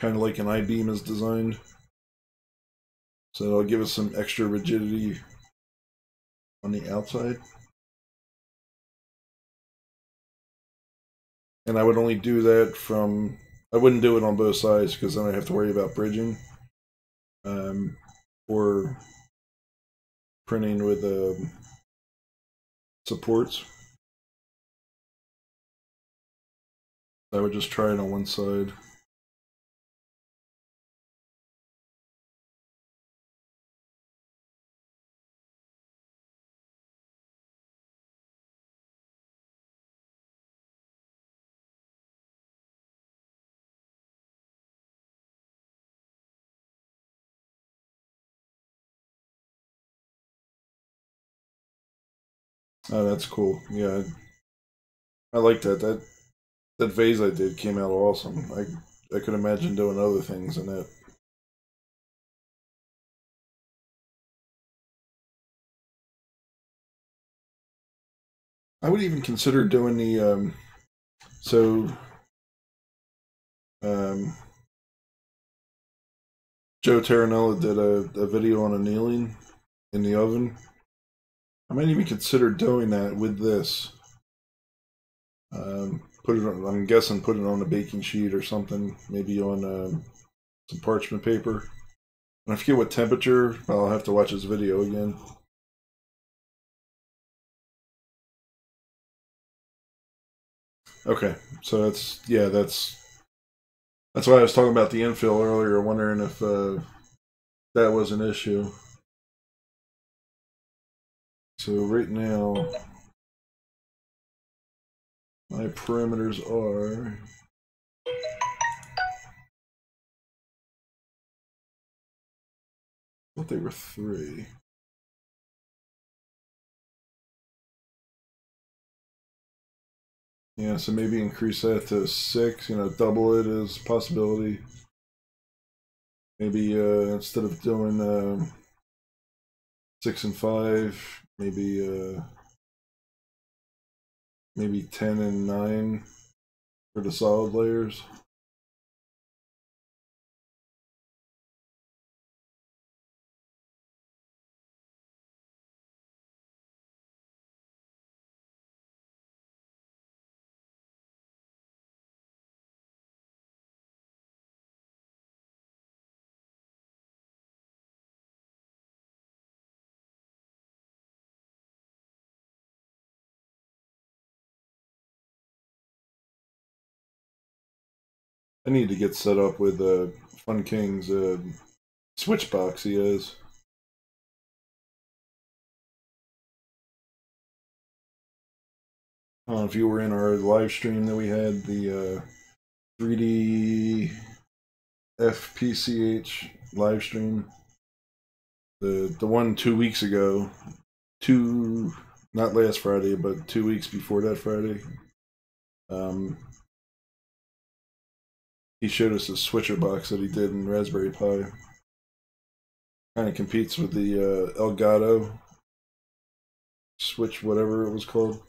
kind of like an I-beam is designed. So it'll give us some extra rigidity on the outside. And I would only do that from, I wouldn't do it on both sides because then I have to worry about bridging or printing with supports. I would just try it on one side. Oh, that's cool. Yeah, I like that. That vase I did came out awesome. I could imagine doing other things in that. I would even consider doing the so um, Joe Terranella did a video on annealing in the oven. I might even consider doing that with this. Put it on, I'm guessing put it on a baking sheet or something, maybe on some parchment paper. And I forget what temperature. I'll have to watch this video again. Okay, so that's why I was talking about the infill earlier, wondering if that was an issue. So right now, my parameters are I thought they were 3. Yeah, so maybe increase that to 6, you know, double it is a possibility. Maybe instead of doing 6 and 5, maybe 10 and 9 for the solid layers. I need to get set up with Fun King's switch box he has. I don't know if you were in our live stream that we had, the 3D FPCH live stream. The one 2 weeks ago, not last Friday, but 2 weeks before that Friday, he showed us a switcher box that he did in Raspberry Pi. Kind of competes with the Elgato switch, whatever it was called.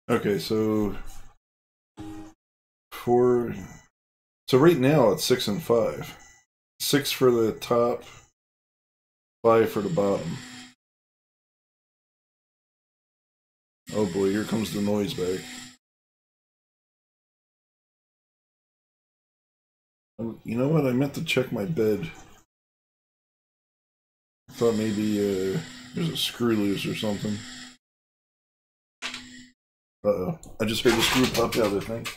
Okay, so right now it's 6 and 5. 6 for the top, 5 for the bottom. Oh boy, here comes the noise back. You know what? I meant to check my bed. I thought maybe there's a screw loose or something. Uh-oh. I just heard the screw pop out, I think.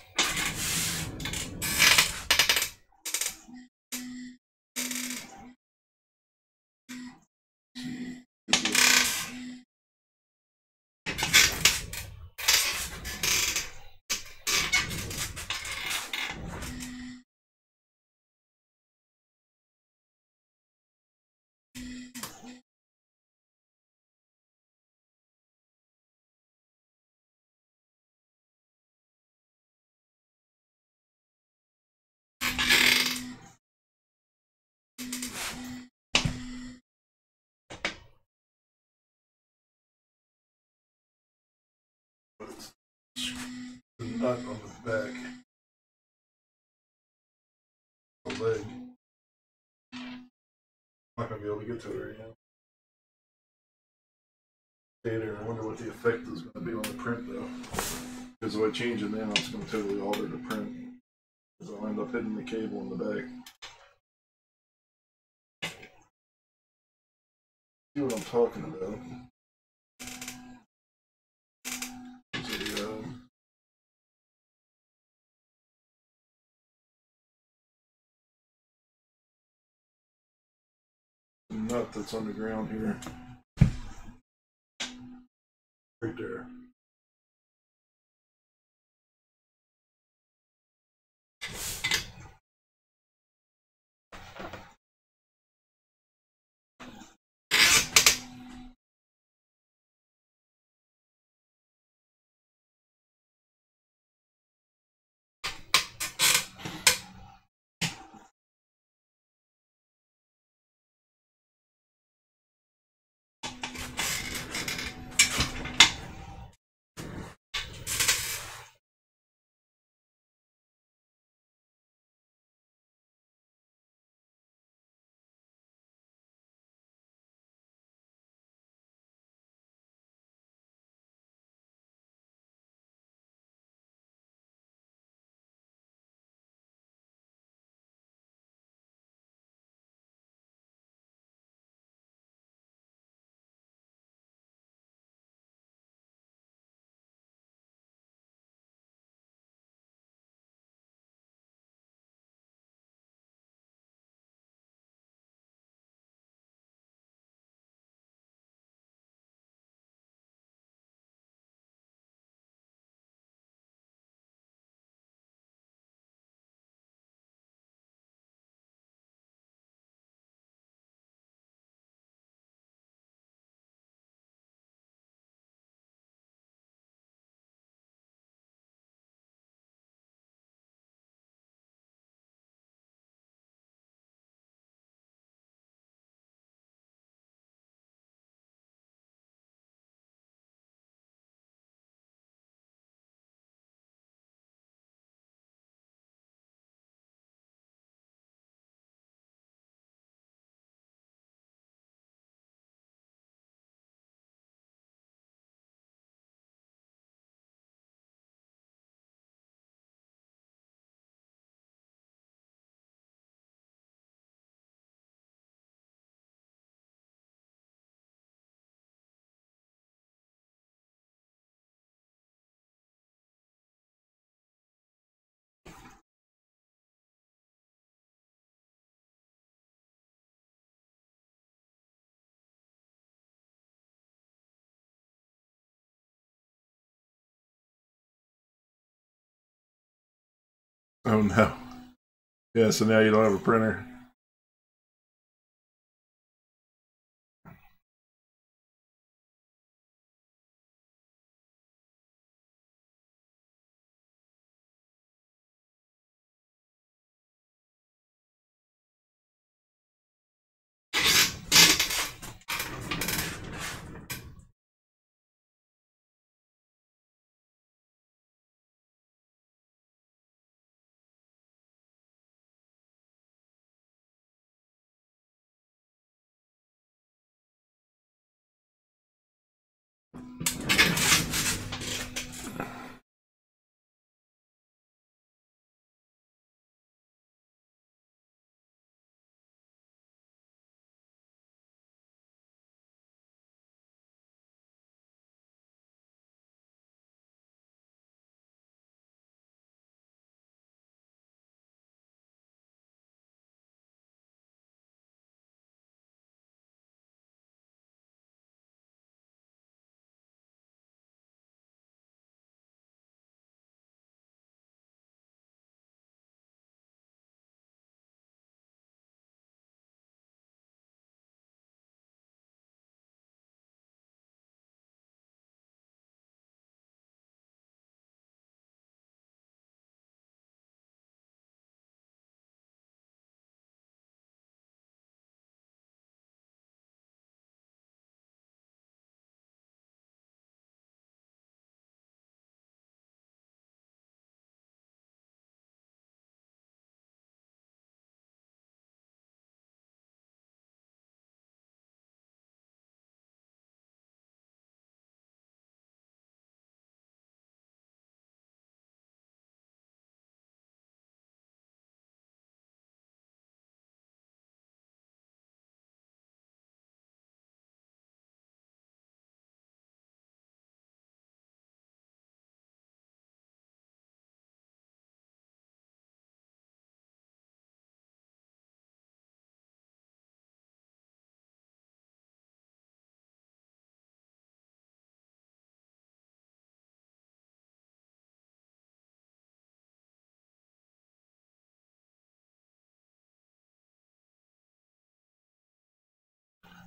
The nut on the back. The leg. I'm not going to be able to get to it right now. Stay there. I wonder what the effect is going to be on the print, though. Because if I change it now, it's going to totally alter the print. Because I'll end up hitting the cable in the back. See what I'm talking about. Nut that's on the ground here. Right there. Oh no. Yeah, so now you don't have a printer.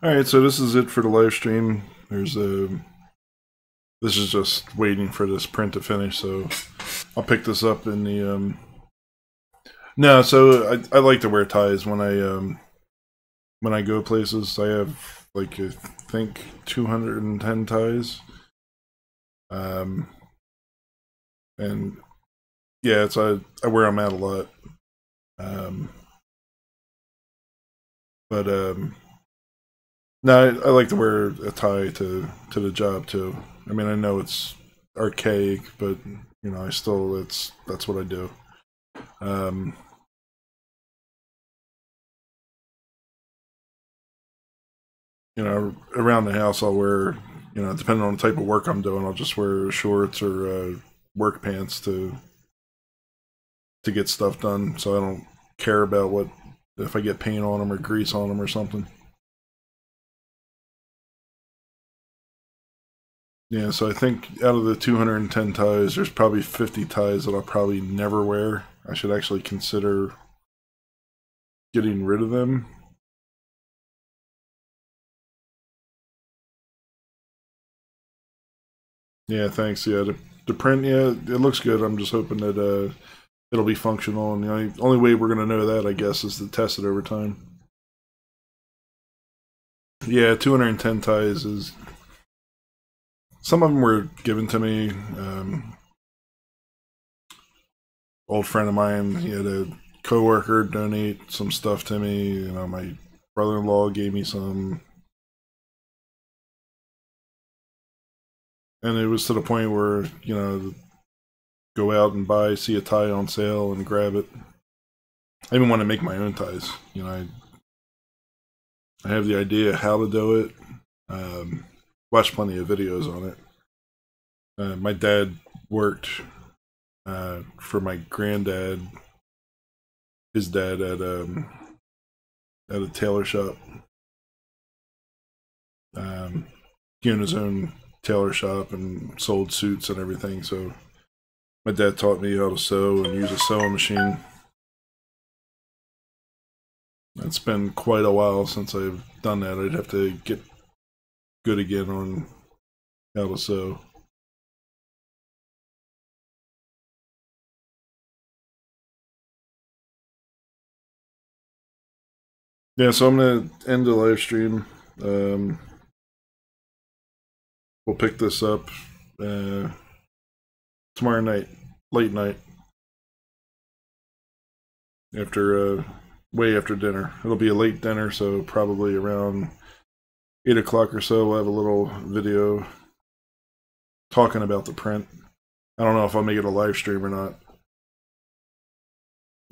Alright, so this is it for the live stream. There's a... This is just waiting for this print to finish, so I'll pick this up in the... No, so I like to wear ties when I go places. I have, like, I think 210 ties. And yeah, it's I wear them out a lot. But no, I like to wear a tie to the job too. I mean, I know it's archaic, but you know, that's what I do. You know, around the house, I'll wear, you know, depending on the type of work I'm doing, I'll just wear shorts or work pants to get stuff done. So I don't care about what if I get paint on them or grease on them or something. Yeah, so I think out of the 210 ties, there's probably 50 ties that I'll probably never wear. I should actually consider getting rid of them. Yeah, thanks. Yeah, the print, yeah, it looks good. I'm just hoping that it'll be functional. And the only way we're going to know that, I guess, is to test it over time. Yeah, 210 ties is... Some of them were given to me. Old friend of mine, he had a coworker donate some stuff to me. You know, my brother-in-law gave me some. And it was to the point where, you know, go out and see a tie on sale and grab it. I even want to make my own ties. You know, I have the idea how to do it. Watched plenty of videos on it. My dad worked for my granddad, his dad at a tailor shop. He owned his own tailor shop and sold suits and everything. So My dad taught me how to sew and use a sewing machine. It's been quite a while since I've done that. I'd have to get good again on how to sew. Yeah, so I'm gonna end the live stream. We'll pick this up tomorrow night, late night, after way after dinner. It'll be a late dinner, so probably around 8 o'clock or so. We'll have a little video talking about the print. I don't know if I'll make it a live stream or not.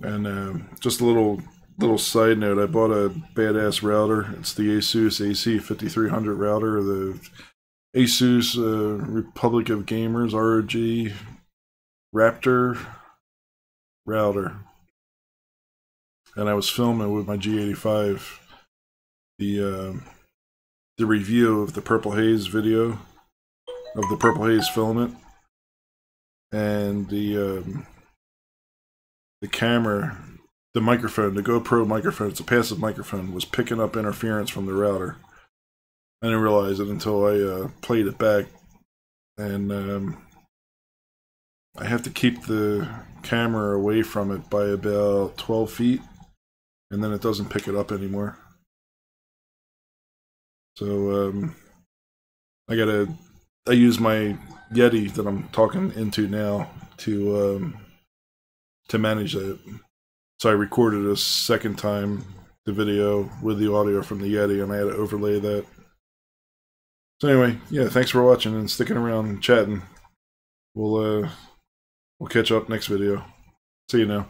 And just a little side note, I bought a badass router. It's the Asus AC5300 router, the Asus Republic of Gamers ROG Raptor router. And I was filming with my G85 the review of the Purple Haze video of the Purple Haze filament, and the camera, the microphone, the GoPro microphone, it's a passive microphone, was picking up interference from the router. I didn't realize it until I played it back, and I have to keep the camera away from it by about 12 feet, and then it doesn't pick it up anymore. So I use my Yeti that I'm talking into now to manage that. So I recorded a second time the video with the audio from the Yeti, and I had to overlay that. So anyway, yeah, thanks for watching and sticking around and chatting. We'll catch up next video. See you now.